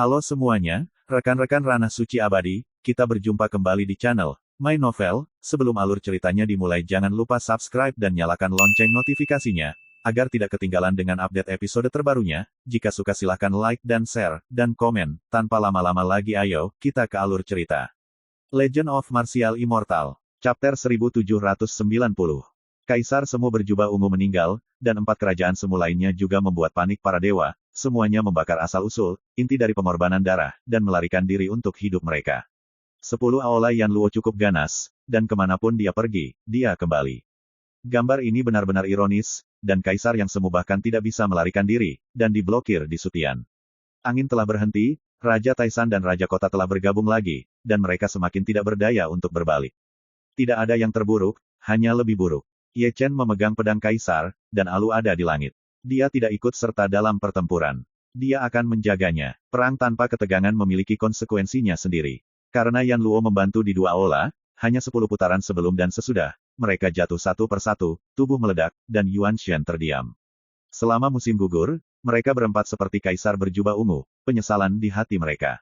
Halo semuanya, rekan-rekan Ranah Suci Abadi, kita berjumpa kembali di channel My Novel. Sebelum alur ceritanya dimulai jangan lupa subscribe dan nyalakan lonceng notifikasinya, agar tidak ketinggalan dengan update episode terbarunya. Jika suka silahkan like dan share, dan komen. Tanpa lama-lama lagi ayo, kita ke alur cerita. Legend of Martial Immortal, Chapter 1790. Kaisar Semu berjubah ungu meninggal, dan 4 kerajaan Semu lainnya juga membuat panik para dewa. Semuanya membakar asal-usul, inti dari pengorbanan darah, dan melarikan diri untuk hidup mereka. 10 Aola Yanluo cukup ganas, dan kemanapun dia pergi, dia kembali. Gambar ini benar-benar ironis, dan Kaisar yang Semu bahkan tidak bisa melarikan diri, dan diblokir di Sutian. Angin telah berhenti, Raja Taisan dan Raja Kota telah bergabung lagi, dan mereka semakin tidak berdaya untuk berbalik. Tidak ada yang terburuk, hanya lebih buruk. Ye Chen memegang pedang Kaisar, dan Alu ada di langit. Dia tidak ikut serta dalam pertempuran. Dia akan menjaganya. Perang tanpa ketegangan memiliki konsekuensinya sendiri. Karena Yan Luo membantu di 2 Aola, hanya 10 putaran sebelum dan sesudah, mereka jatuh satu persatu, tubuh meledak, dan Yuan Shen terdiam. Selama musim gugur, mereka berempat seperti Kaisar berjubah ungu, penyesalan di hati mereka.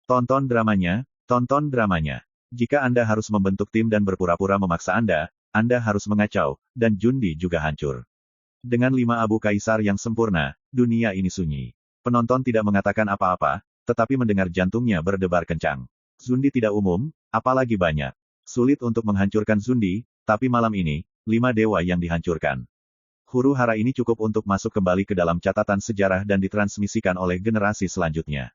Tonton dramanya, tonton dramanya. Jika Anda harus membentuk tim dan berpura-pura memaksa Anda harus mengacau, dan Jundi juga hancur. Dengan 5 abu Kaisar yang sempurna, dunia ini sunyi. Penonton tidak mengatakan apa-apa, tetapi mendengar jantungnya berdebar kencang. Zundi tidak umum, apalagi banyak. Sulit untuk menghancurkan Zundi, tapi malam ini, 5 dewa yang dihancurkan. Huru hara ini cukup untuk masuk kembali ke dalam catatan sejarah dan ditransmisikan oleh generasi selanjutnya.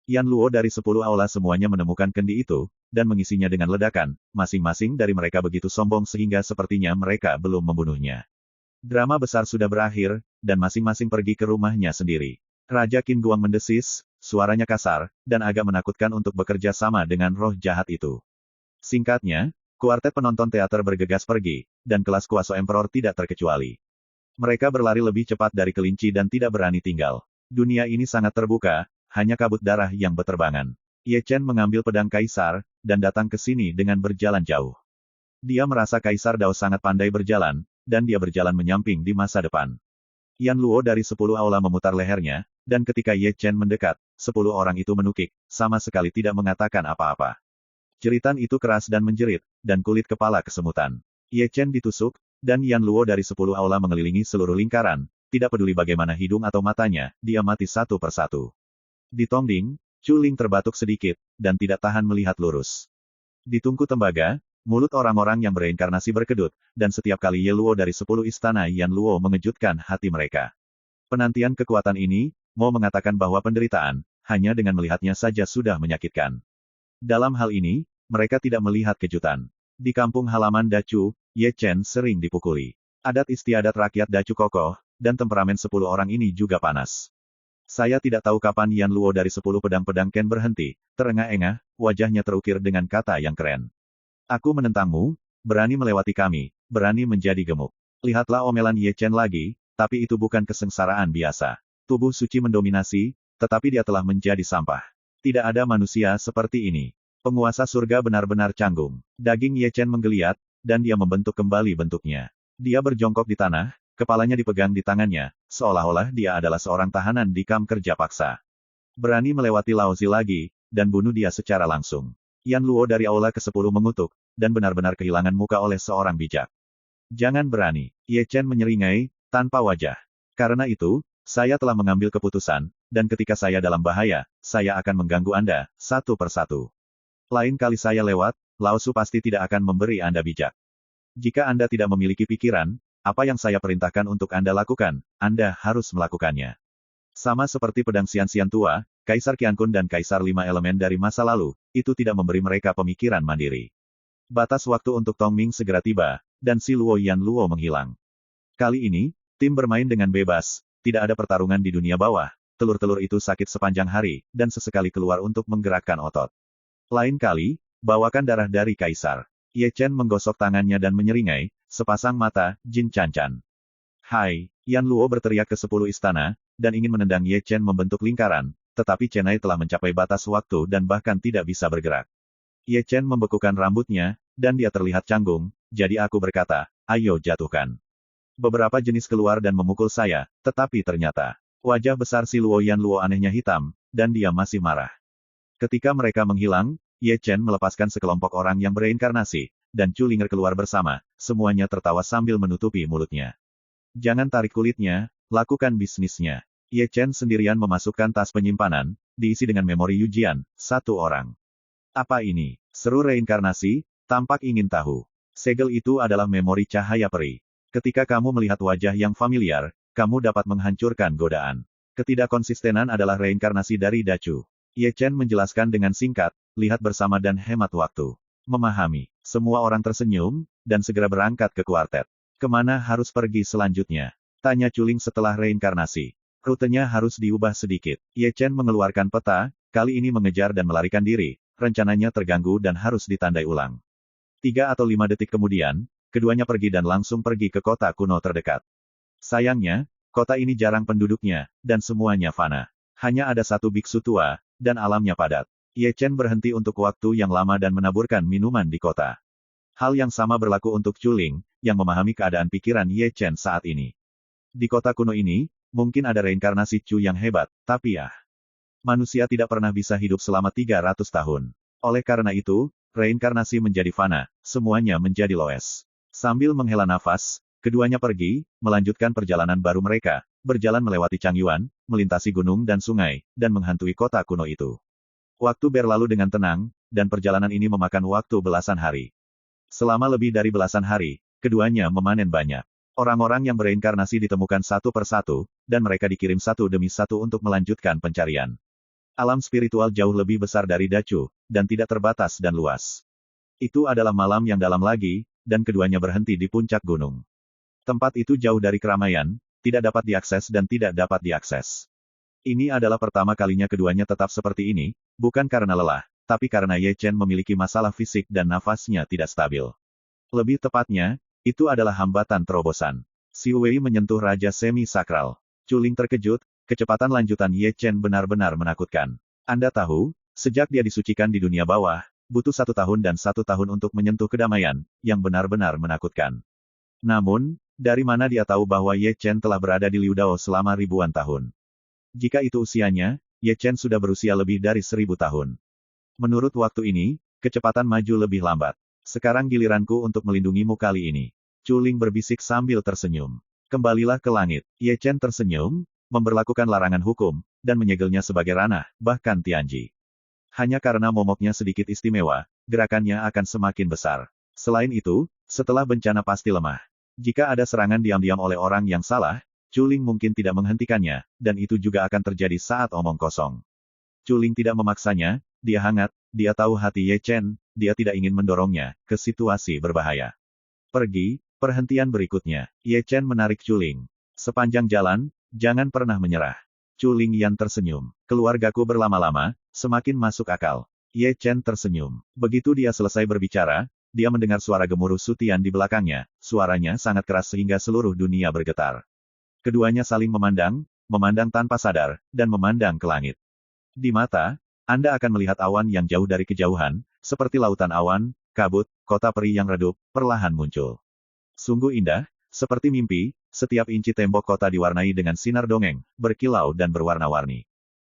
Yan Luo dari 10 Aola semuanya menemukan kendi itu, dan mengisinya dengan ledakan. Masing-masing dari mereka begitu sombong sehingga sepertinya mereka belum membunuhnya. Drama besar sudah berakhir, dan masing-masing pergi ke rumahnya sendiri. Raja Qin Guang mendesis, suaranya kasar, dan agak menakutkan untuk bekerja sama dengan roh jahat itu. Singkatnya, kuartet penonton teater bergegas pergi, dan kelas kuasa Emperor tidak terkecuali. Mereka berlari lebih cepat dari kelinci dan tidak berani tinggal. Dunia ini sangat terbuka, hanya kabut darah yang beterbangan. Ye Chen mengambil pedang Kaisar, dan datang ke sini dengan berjalan jauh. Dia merasa Kaisar Dao sangat pandai berjalan, dan dia berjalan menyamping di masa depan. Yan Luo dari 10 Aola memutar lehernya, dan ketika Ye Chen mendekat, 10 orang itu menukik, sama sekali tidak mengatakan apa-apa. Jeritan itu keras dan menjerit, dan kulit kepala kesemutan. Ye Chen ditusuk, dan Yan Luo dari 10 Aola mengelilingi seluruh lingkaran, tidak peduli bagaimana hidung atau matanya, dia mati satu persatu. Di Tongding, Chu Ling terbatuk sedikit, dan tidak tahan melihat lurus. Di Tungku Tembaga, mulut orang-orang yang bereinkarnasi berkedut, dan setiap kali Ye Luo dari 10 istana Yan Luo mengejutkan hati mereka. Penantian kekuatan ini, mau mengatakan bahwa penderitaan, hanya dengan melihatnya saja sudah menyakitkan. Dalam hal ini, mereka tidak melihat kejutan. Di kampung halaman Dacu, Ye Chen sering dipukuli. Adat istiadat rakyat Dacu kokoh, dan temperamen 10 orang ini juga panas. Saya tidak tahu kapan Yan Luo dari 10 pedang-pedang Ken berhenti, terengah-engah, wajahnya terukir dengan kata yang keren. Aku menentangmu, berani melewati kami, berani menjadi gemuk. Lihatlah omelan Ye Chen lagi, tapi itu bukan kesengsaraan biasa. Tubuh suci mendominasi, tetapi dia telah menjadi sampah. Tidak ada manusia seperti ini. Penguasa surga benar-benar canggung. Daging Ye Chen menggeliat, dan dia membentuk kembali bentuknya. Dia berjongkok di tanah, kepalanya dipegang di tangannya, seolah-olah dia adalah seorang tahanan di kamp kerja paksa. Berani melewati Lao Zi lagi, dan bunuh dia secara langsung. Yan Luo dari Aula ke-10 mengutuk, dan benar-benar kehilangan muka oleh seorang bijak. Jangan berani. Ye Chen menyeringai, tanpa wajah. Karena itu, saya telah mengambil keputusan, dan ketika saya dalam bahaya, saya akan mengganggu Anda, satu persatu. Lain kali saya lewat, Lao Su pasti tidak akan memberi Anda bijak. Jika Anda tidak memiliki pikiran, apa yang saya perintahkan untuk Anda lakukan, Anda harus melakukannya. Sama seperti pedang Xian-Xian tua, Kaisar Qiankun dan Kaisar 5 elemen dari masa lalu, itu tidak memberi mereka pemikiran mandiri. Batas waktu untuk Tongming segera tiba, dan si Luo Yan Luo menghilang. Kali ini, tim bermain dengan bebas, tidak ada pertarungan di dunia bawah, telur-telur itu sakit sepanjang hari, dan sesekali keluar untuk menggerakkan otot. Lain kali, bawakan darah dari Kaisar. Ye Chen menggosok tangannya dan menyeringai, sepasang mata, Jin Cancan. Hai, Yan Luo berteriak ke 10 istana, dan ingin menendang Ye Chen membentuk lingkaran, tetapi Chenai telah mencapai batas waktu dan bahkan tidak bisa bergerak. Ye Chen membekukan rambutnya, dan dia terlihat canggung, jadi aku berkata, ayo jatuhkan. Beberapa jenis keluar dan memukul saya, tetapi ternyata, wajah besar si Luo Yan Luo anehnya hitam, dan dia masih marah. Ketika mereka menghilang, Ye Chen melepaskan sekelompok orang yang bereinkarnasi, dan Chulinger keluar bersama, semuanya tertawa sambil menutupi mulutnya. Jangan tarik kulitnya, lakukan bisnisnya. Ye Chen sendirian memasukkan tas penyimpanan, diisi dengan memori Yujian, satu orang. Apa ini? Seru reinkarnasi, tampak ingin tahu. Segel itu adalah memori cahaya peri. Ketika kamu melihat wajah yang familiar, kamu dapat menghancurkan godaan. Ketidakkonsistenan adalah reinkarnasi dari Dacu. Ye Chen menjelaskan dengan singkat, lihat bersama dan hemat waktu. Memahami. Semua orang tersenyum, dan segera berangkat ke kuartet. Kemana harus pergi selanjutnya? Tanya Chuling setelah reinkarnasi. Rutenya harus diubah sedikit. Ye Chen mengeluarkan peta, kali ini mengejar dan melarikan diri, rencananya terganggu dan harus ditandai ulang. 3 atau 5 detik kemudian, keduanya pergi dan langsung pergi ke kota kuno terdekat. Sayangnya, kota ini jarang penduduknya, dan semuanya fana. Hanya ada satu biksu tua, dan alamnya padat. Ye Chen berhenti untuk waktu yang lama dan menaburkan minuman di kota. Hal yang sama berlaku untuk Chuling, yang memahami keadaan pikiran Ye Chen saat ini. Di kota kuno ini, mungkin ada reinkarnasi Chu yang hebat, tapi manusia tidak pernah bisa hidup selama 300 tahun. Oleh karena itu, reinkarnasi menjadi fana, semuanya menjadi loes. Sambil menghela nafas, keduanya pergi, melanjutkan perjalanan baru mereka, berjalan melewati Changyuan, melintasi gunung dan sungai, dan menghantui kota kuno itu. Waktu berlalu dengan tenang, dan perjalanan ini memakan waktu belasan hari. Selama lebih dari belasan hari, keduanya memanen banyak. Orang-orang yang bereinkarnasi ditemukan satu persatu, dan mereka dikirim satu demi satu untuk melanjutkan pencarian. Alam spiritual jauh lebih besar dari Dacu, dan tidak terbatas dan luas. Itu adalah malam yang dalam lagi, dan keduanya berhenti di puncak gunung. Tempat itu jauh dari keramaian, tidak dapat diakses dan tidak dapat diakses. Ini adalah pertama kalinya keduanya tetap seperti ini, bukan karena lelah, tapi karena Ye Chen memiliki masalah fisik dan nafasnya tidak stabil. Lebih tepatnya, itu adalah hambatan terobosan. Xiu Wei menyentuh Raja Semi-Sakral. Chuling terkejut, kecepatan lanjutan Ye Chen benar-benar menakutkan. Anda tahu, sejak dia disucikan di dunia bawah, butuh 1 tahun dan 1 tahun untuk menyentuh kedamaian, yang benar-benar menakutkan. Namun, dari mana dia tahu bahwa Ye Chen telah berada di Liudao selama ribuan tahun? Jika itu usianya, Ye Chen sudah berusia lebih dari 1000 tahun. Menurut waktu ini, kecepatan maju lebih lambat. Sekarang giliranku untuk melindungimu kali ini. Chuling berbisik sambil tersenyum. Kembalilah ke langit. Ye Chen tersenyum, memberlakukan larangan hukum, dan menyegelnya sebagai ranah, bahkan Tianji. Hanya karena momoknya sedikit istimewa, gerakannya akan semakin besar. Selain itu, setelah bencana pasti lemah. Jika ada serangan diam-diam oleh orang yang salah, Chuling mungkin tidak menghentikannya, dan itu juga akan terjadi saat omong kosong. Chuling tidak memaksanya, dia hangat, dia tahu hati Ye Chen, dia tidak ingin mendorongnya ke situasi berbahaya. Pergi, perhentian berikutnya. Ye Chen menarik Chuling. Sepanjang jalan, jangan pernah menyerah. Chuling Yan tersenyum. Keluargaku berlama-lama, semakin masuk akal. Ye Chen tersenyum. Begitu dia selesai berbicara, dia mendengar suara gemuruh Sutian di belakangnya, suaranya sangat keras sehingga seluruh dunia bergetar. Keduanya saling memandang, memandang tanpa sadar, dan memandang ke langit. Di mata, Anda akan melihat awan yang jauh dari kejauhan, seperti lautan awan, kabut, kota peri yang redup, perlahan muncul. Sungguh indah, seperti mimpi, setiap inci tembok kota diwarnai dengan sinar dongeng, berkilau dan berwarna-warni.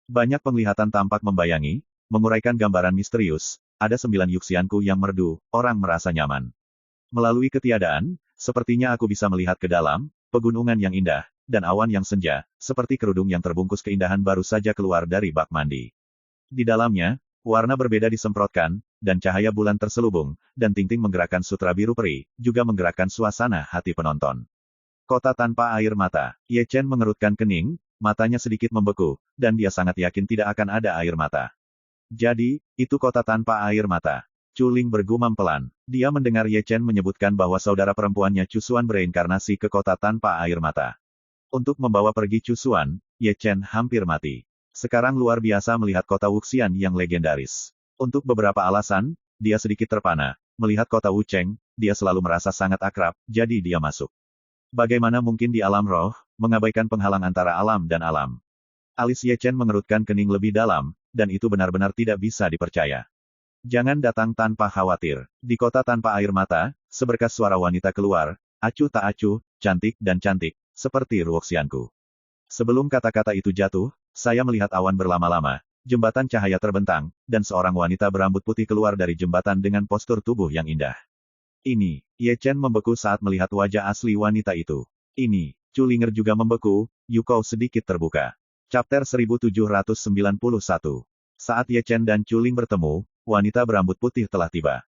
Banyak penglihatan tampak membayangi, menguraikan gambaran misterius, ada 9 yuksianku yang merdu, orang merasa nyaman. Melalui ketiadaan, sepertinya aku bisa melihat ke dalam, pegunungan yang indah, dan awan yang senja, seperti kerudung yang terbungkus keindahan baru saja keluar dari bak mandi. Di dalamnya, warna berbeda disemprotkan, dan cahaya bulan terselubung, dan ting-ting menggerakkan sutra biru peri, juga menggerakkan suasana hati penonton. Kota tanpa air mata. Ye Chen mengerutkan kening, matanya sedikit membeku, dan dia sangat yakin tidak akan ada air mata. Jadi, itu kota tanpa air mata. Chuling bergumam pelan. Dia mendengar Ye Chen menyebutkan bahwa saudara perempuannya Cusuan bereinkarnasi ke kota tanpa air mata. Untuk membawa pergi Cusuan, Ye Chen hampir mati. Sekarang luar biasa melihat kota Wuxian yang legendaris. Untuk beberapa alasan, dia sedikit terpana. Melihat kota Wucheng, dia selalu merasa sangat akrab, jadi dia masuk. Bagaimana mungkin di alam roh, mengabaikan penghalang antara alam dan alam? Alis Ye Chen mengerutkan kening lebih dalam, dan itu benar-benar tidak bisa dipercaya. Jangan datang tanpa khawatir. Di kota tanpa air mata, seberkas suara wanita keluar, acuh tak acuh, cantik dan cantik, seperti Ruoxianku. Sebelum kata-kata itu jatuh, saya melihat awan berlama-lama, Jembatan cahaya terbentang, dan seorang wanita berambut putih keluar dari jembatan dengan postur tubuh yang indah. Ini, Ye Chen membeku saat melihat wajah asli wanita itu. Ini, Chu Linger juga membeku, Yukou sedikit terbuka. Chapter 1791. Saat Ye Chen dan Chu Ling bertemu, wanita berambut putih telah tiba.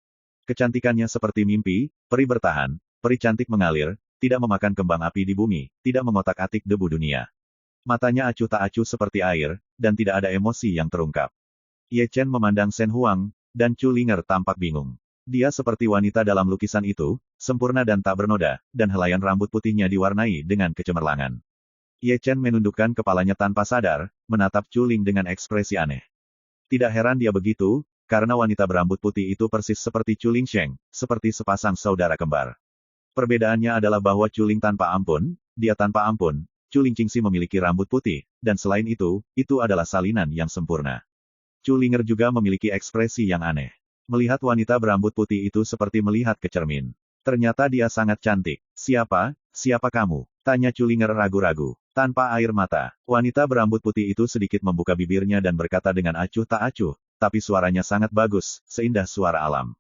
Kecantikannya seperti mimpi, peri bertahan, peri cantik mengalir, tidak memakan kembang api di bumi, tidak mengotak-atik debu dunia. Matanya acuh tak acuh seperti air, dan tidak ada emosi yang terungkap. Ye Chen memandang Shen Huang, dan Chu Linger tampak bingung. Dia seperti wanita dalam lukisan itu, sempurna dan tak bernoda, dan helaian rambut putihnya diwarnai dengan kecemerlangan. Ye Chen menundukkan kepalanya tanpa sadar, menatap Chu Ling dengan ekspresi aneh. Tidak heran dia begitu, karena wanita berambut putih itu persis seperti Chu Lingsheng, seperti sepasang saudara kembar. Perbedaannya adalah bahwa Chu Ling tanpa ampun, dia tanpa ampun, Chu Lingqingxi memiliki rambut putih, dan selain itu adalah salinan yang sempurna. Chu Linger juga memiliki ekspresi yang aneh. Melihat wanita berambut putih itu seperti melihat ke cermin. Ternyata dia sangat cantik. Siapa kamu? Tanya Chu Linger ragu-ragu. Tanpa air mata, wanita berambut putih itu sedikit membuka bibirnya dan berkata dengan acuh tak acuh, tapi suaranya sangat bagus, seindah suara alam.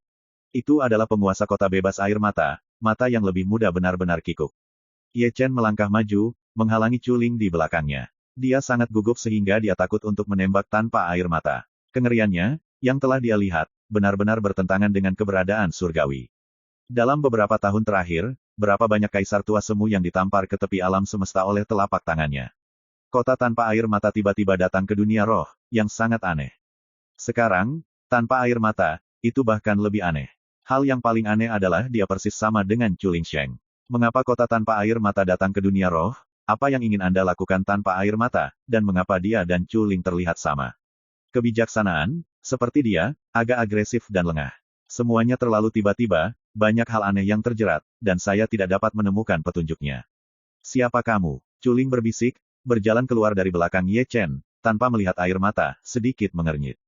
Itu adalah penguasa kota bebas air mata, mata yang lebih muda benar-benar kikuk. Ye Chen melangkah maju, menghalangi Chu Ling di belakangnya. Dia sangat gugup sehingga dia takut untuk menembak tanpa air mata. Kengeriannya, yang telah dia lihat, benar-benar bertentangan dengan keberadaan surgawi. Dalam beberapa tahun terakhir, berapa banyak kaisar tua semu yang ditampar ke tepi alam semesta oleh telapak tangannya. Kota tanpa air mata tiba-tiba datang ke dunia roh, yang sangat aneh. Sekarang, tanpa air mata, itu bahkan lebih aneh. Hal yang paling aneh adalah dia persis sama dengan Chu Lingsheng. Mengapa kota tanpa air mata datang ke dunia roh? Apa yang ingin Anda lakukan tanpa air mata, dan mengapa dia dan Chu Ling terlihat sama? Kebijaksanaan, seperti dia, agak agresif dan lengah. Semuanya terlalu tiba-tiba, banyak hal aneh yang terjerat, dan saya tidak dapat menemukan petunjuknya. Siapa kamu? Chu Ling berbisik, berjalan keluar dari belakang Ye Chen, tanpa melihat air mata, sedikit mengernyit.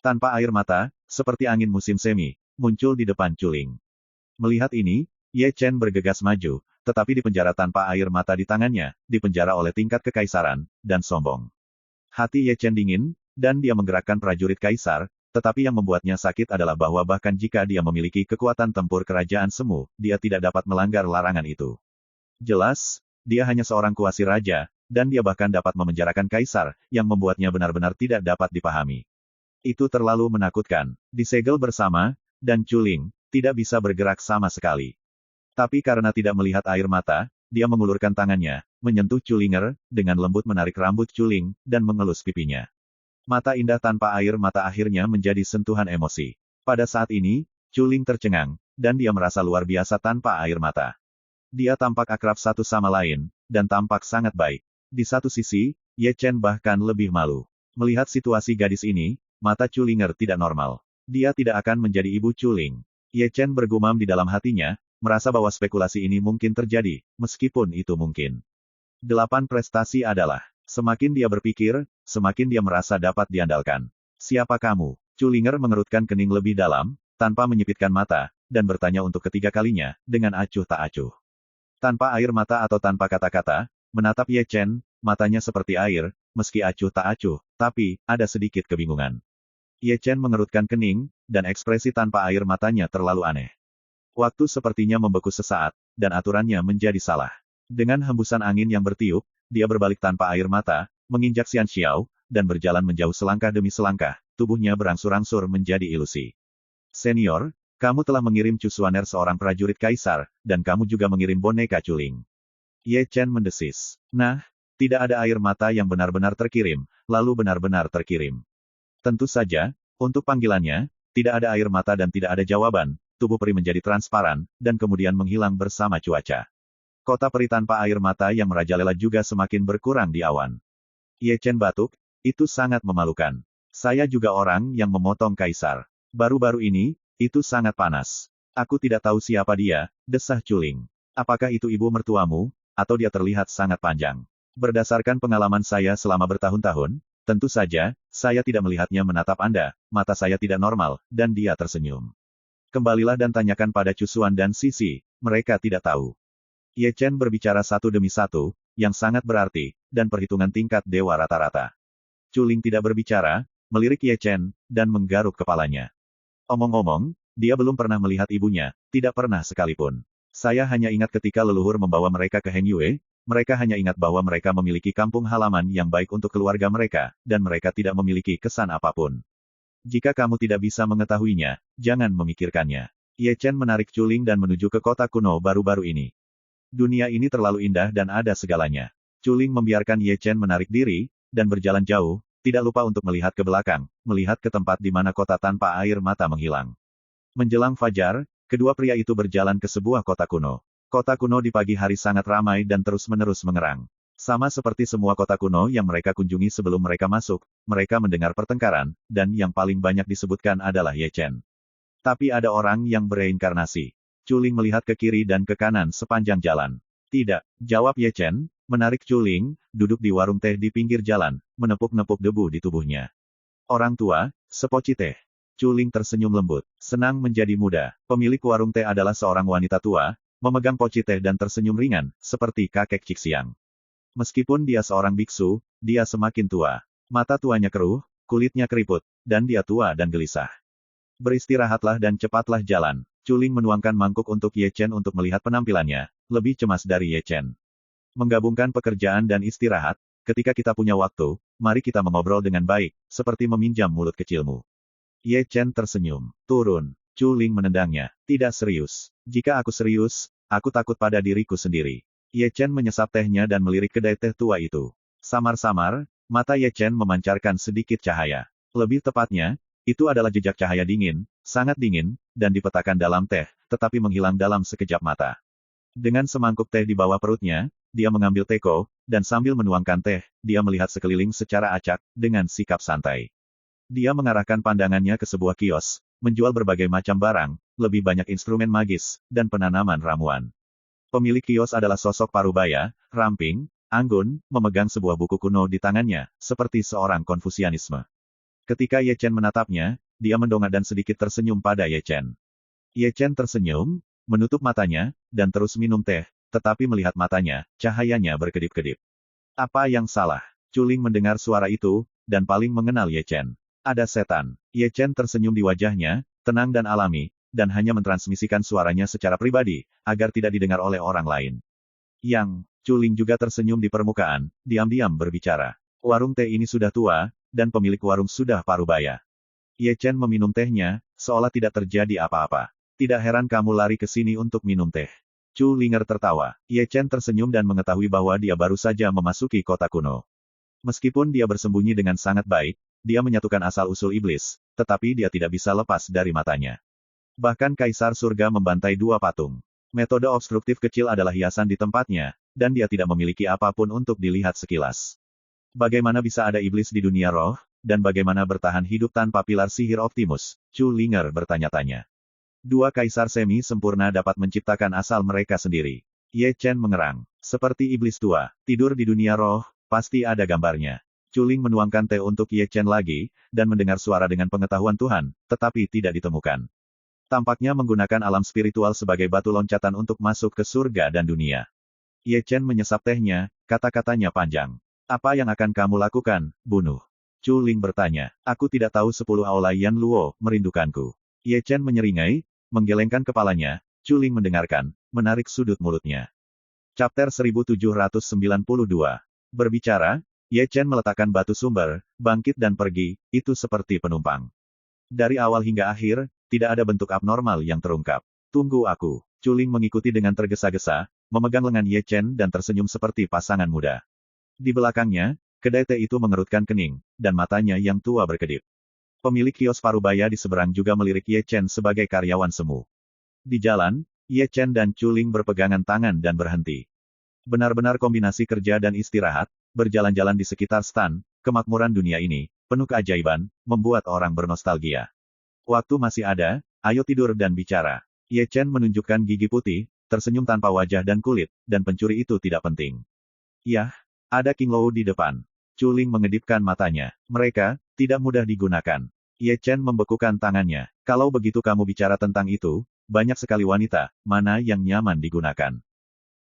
Tanpa air mata, seperti angin musim semi, muncul di depan Chu Ling. Melihat ini, Ye Chen bergegas maju, tetapi dipenjara tanpa air mata di tangannya, dipenjara oleh tingkat kekaisaran, dan sombong. Hati Ye Chen dingin, dan dia menggerakkan prajurit kaisar, tetapi yang membuatnya sakit adalah bahwa bahkan jika dia memiliki kekuatan tempur kerajaan semu, dia tidak dapat melanggar larangan itu. Jelas, dia hanya seorang kuasi raja, dan dia bahkan dapat memenjarakan kaisar, yang membuatnya benar-benar tidak dapat dipahami. Itu terlalu menakutkan. Disegel bersama, dan Chu Ling tidak bisa bergerak sama sekali. Tapi karena tidak melihat air mata, dia mengulurkan tangannya, menyentuh Chu Linger, dengan lembut menarik rambut Chu Ling, dan mengelus pipinya. Mata indah tanpa air mata akhirnya menjadi sentuhan emosi. Pada saat ini, Chu Ling tercengang, dan dia merasa luar biasa tanpa air mata. Dia tampak akrab satu sama lain, dan tampak sangat baik. Di satu sisi, Ye Chen bahkan lebih malu. Melihat situasi gadis ini, mata Chu Linger tidak normal. Dia tidak akan menjadi ibu Chu Ling. Ye Chen bergumam di dalam hatinya, merasa bahwa spekulasi ini mungkin terjadi, meskipun itu mungkin. 8 prestasi adalah, semakin dia berpikir, semakin dia merasa dapat diandalkan. Siapa kamu? Chu Linger mengerutkan kening lebih dalam, tanpa menyipitkan mata, dan bertanya untuk ketiga kalinya, dengan acuh tak acuh. Tanpa air mata atau tanpa kata-kata, menatap Ye Chen, matanya seperti air, meski acuh tak acuh, tapi, ada sedikit kebingungan. Ye Chen mengerutkan kening, dan ekspresi tanpa air matanya terlalu aneh. Waktu sepertinya membeku sesaat, dan aturannya menjadi salah. Dengan hembusan angin yang bertiup, dia berbalik tanpa air mata, menginjak Xian Xiao, dan berjalan menjauh selangkah demi selangkah, tubuhnya berangsur-angsur menjadi ilusi. Senior, kamu telah mengirim Chu Xuaner seorang prajurit kaisar, dan kamu juga mengirim boneka Chu Ling. Ye Chen mendesis. Nah, tidak ada air mata yang benar-benar terkirim, lalu benar-benar terkirim. Tentu saja, untuk panggilannya, tidak ada air mata dan tidak ada jawaban, tubuh peri menjadi transparan, dan kemudian menghilang bersama cuaca. Kota peri tanpa air mata yang merajalela juga semakin berkurang di awan. Ye Chen batuk, itu sangat memalukan. Saya juga orang yang memotong kaisar. Baru-baru ini, itu sangat panas. Aku tidak tahu siapa dia, desah Chu Ling. Apakah itu ibu mertuamu, atau dia terlihat sangat panjang? Berdasarkan pengalaman saya selama bertahun-tahun, tentu saja, saya tidak melihatnya menatap Anda, mata saya tidak normal, dan dia tersenyum. Kembalilah dan tanyakan pada Chu Xuan dan Sisi, mereka tidak tahu. Ye Chen berbicara satu demi satu, yang sangat berarti, dan perhitungan tingkat dewa rata-rata. Chu Ling tidak berbicara, melirik Ye Chen, dan menggaruk kepalanya. Omong-omong, dia belum pernah melihat ibunya, tidak pernah sekalipun. Saya hanya ingat ketika leluhur membawa mereka ke Heng Yue, mereka hanya ingat bahwa mereka memiliki kampung halaman yang baik untuk keluarga mereka, dan mereka tidak memiliki kesan apapun. Jika kamu tidak bisa mengetahuinya, jangan memikirkannya. Ye Chen menarik Chuling dan menuju ke kota kuno baru-baru ini. Dunia ini terlalu indah dan ada segalanya. Chuling membiarkan Ye Chen menarik diri, dan berjalan jauh, tidak lupa untuk melihat ke belakang, melihat ke tempat di mana kota tanpa air mata menghilang. Menjelang fajar, kedua pria itu berjalan ke sebuah kota kuno. Kota kuno di pagi hari sangat ramai dan terus-menerus mengerang. Sama seperti semua kota kuno yang mereka kunjungi sebelum mereka masuk, mereka mendengar pertengkaran, dan yang paling banyak disebutkan adalah Ye Chen. Tapi ada orang yang bereinkarnasi. Chuling melihat ke kiri dan ke kanan sepanjang jalan. Tidak, jawab Ye Chen, menarik Chuling, duduk di warung teh di pinggir jalan, menepuk-nepuk debu di tubuhnya. Orang tua, sepoci teh. Chuling tersenyum lembut. Senang menjadi muda. Pemilik warung teh adalah seorang wanita tua, memegang poci teh dan tersenyum ringan, seperti kakek Cixiang. Meskipun dia seorang biksu, dia semakin tua. Mata tuanya keruh, kulitnya keriput, dan dia tua dan gelisah. Beristirahatlah dan cepatlah jalan. Chuling menuangkan mangkuk untuk Ye Chen untuk melihat penampilannya, lebih cemas dari Ye Chen. Menggabungkan pekerjaan dan istirahat, ketika kita punya waktu, mari kita mengobrol dengan baik, seperti meminjam mulut kecilmu. Ye Chen tersenyum. Turun. Chuling menendangnya. Tidak serius. Jika aku serius, aku takut pada diriku sendiri. Ye Chen menyesap tehnya dan melirik kedai teh tua itu. Samar-samar, mata Ye Chen memancarkan sedikit cahaya. Lebih tepatnya, itu adalah jejak cahaya dingin, sangat dingin, dan dipetakan dalam teh, tetapi menghilang dalam sekejap mata. Dengan semangkuk teh di bawah perutnya, dia mengambil teko, dan sambil menuangkan teh, dia melihat sekeliling secara acak, dengan sikap santai. Dia mengarahkan pandangannya ke sebuah kios, menjual berbagai macam barang, lebih banyak instrumen magis, dan penanaman ramuan. Pemilik kios adalah sosok parubaya, ramping, anggun, memegang sebuah buku kuno di tangannya, seperti seorang Konfusianisme. Ketika Ye Chen menatapnya, dia mendongak dan sedikit tersenyum pada Ye Chen. Ye Chen tersenyum, menutup matanya, dan terus minum teh, tetapi melihat matanya, cahayanya berkedip-kedip. Apa yang salah? Chuling mendengar suara itu, dan paling mengenal Ye Chen. Ada setan. Ye Chen tersenyum di wajahnya, tenang dan alami, dan hanya mentransmisikan suaranya secara pribadi, agar tidak didengar oleh orang lain. Chuling juga tersenyum di permukaan, diam-diam berbicara. Warung teh ini sudah tua, dan pemilik warung sudah parubaya. Ye Chen meminum tehnya, seolah tidak terjadi apa-apa. Tidak heran kamu lari ke sini untuk minum teh. Chu Linger tertawa. Ye Chen tersenyum dan mengetahui bahwa dia baru saja memasuki kota kuno. Meskipun dia bersembunyi dengan sangat baik, dia menyatukan asal-usul iblis, tetapi dia tidak bisa lepas dari matanya. Bahkan Kaisar Surga membantai dua patung. Metode obstruktif kecil adalah hiasan di tempatnya, dan dia tidak memiliki apapun untuk dilihat sekilas. Bagaimana bisa ada iblis di dunia roh, dan bagaimana bertahan hidup tanpa pilar sihir Optimus? Chu Linger bertanya-tanya. Dua kaisar semi-sempurna dapat menciptakan asal mereka sendiri. Ye Chen mengerang. Seperti iblis tua, tidur di dunia roh, pasti ada gambarnya. Chuling menuangkan teh untuk Ye Chen lagi, dan mendengar suara dengan pengetahuan Tuhan, tetapi tidak ditemukan. Tampaknya menggunakan alam spiritual sebagai batu loncatan untuk masuk ke surga dan dunia. Ye Chen menyesap tehnya, kata-katanya panjang. Apa yang akan kamu lakukan, bunuh? Chu Ling bertanya. Aku tidak tahu 10 Aula Yan Luo, merindukanku. Ye Chen menyeringai, menggelengkan kepalanya, Chu Ling mendengarkan, menarik sudut mulutnya. Chapter 1792. Berbicara, Ye Chen meletakkan batu sumber, bangkit dan pergi, itu seperti penumpang. Dari awal hingga akhir, tidak ada bentuk abnormal yang terungkap. Tunggu aku. Chu Ling mengikuti dengan tergesa-gesa, memegang lengan Ye Chen dan tersenyum seperti pasangan muda. Di belakangnya, kedai teh itu mengerutkan kening, dan matanya yang tua berkedip. Pemilik kios parubaya di seberang juga melirik Ye Chen sebagai karyawan semu. Di jalan, Ye Chen dan Chu Ling berpegangan tangan dan berhenti. Benar-benar kombinasi kerja dan istirahat, berjalan-jalan di sekitar stan, kemakmuran dunia ini, penuh keajaiban, membuat orang bernostalgia. Waktu masih ada, ayo tidur dan bicara. Ye Chen menunjukkan gigi putih, tersenyum tanpa wajah dan kulit, dan pencuri itu tidak penting. Yah, ada King Lou di depan. Chu Ling mengedipkan matanya. Mereka, tidak mudah digunakan. Ye Chen membekukan tangannya. Kalau begitu kamu bicara tentang itu, banyak sekali wanita, mana yang nyaman digunakan.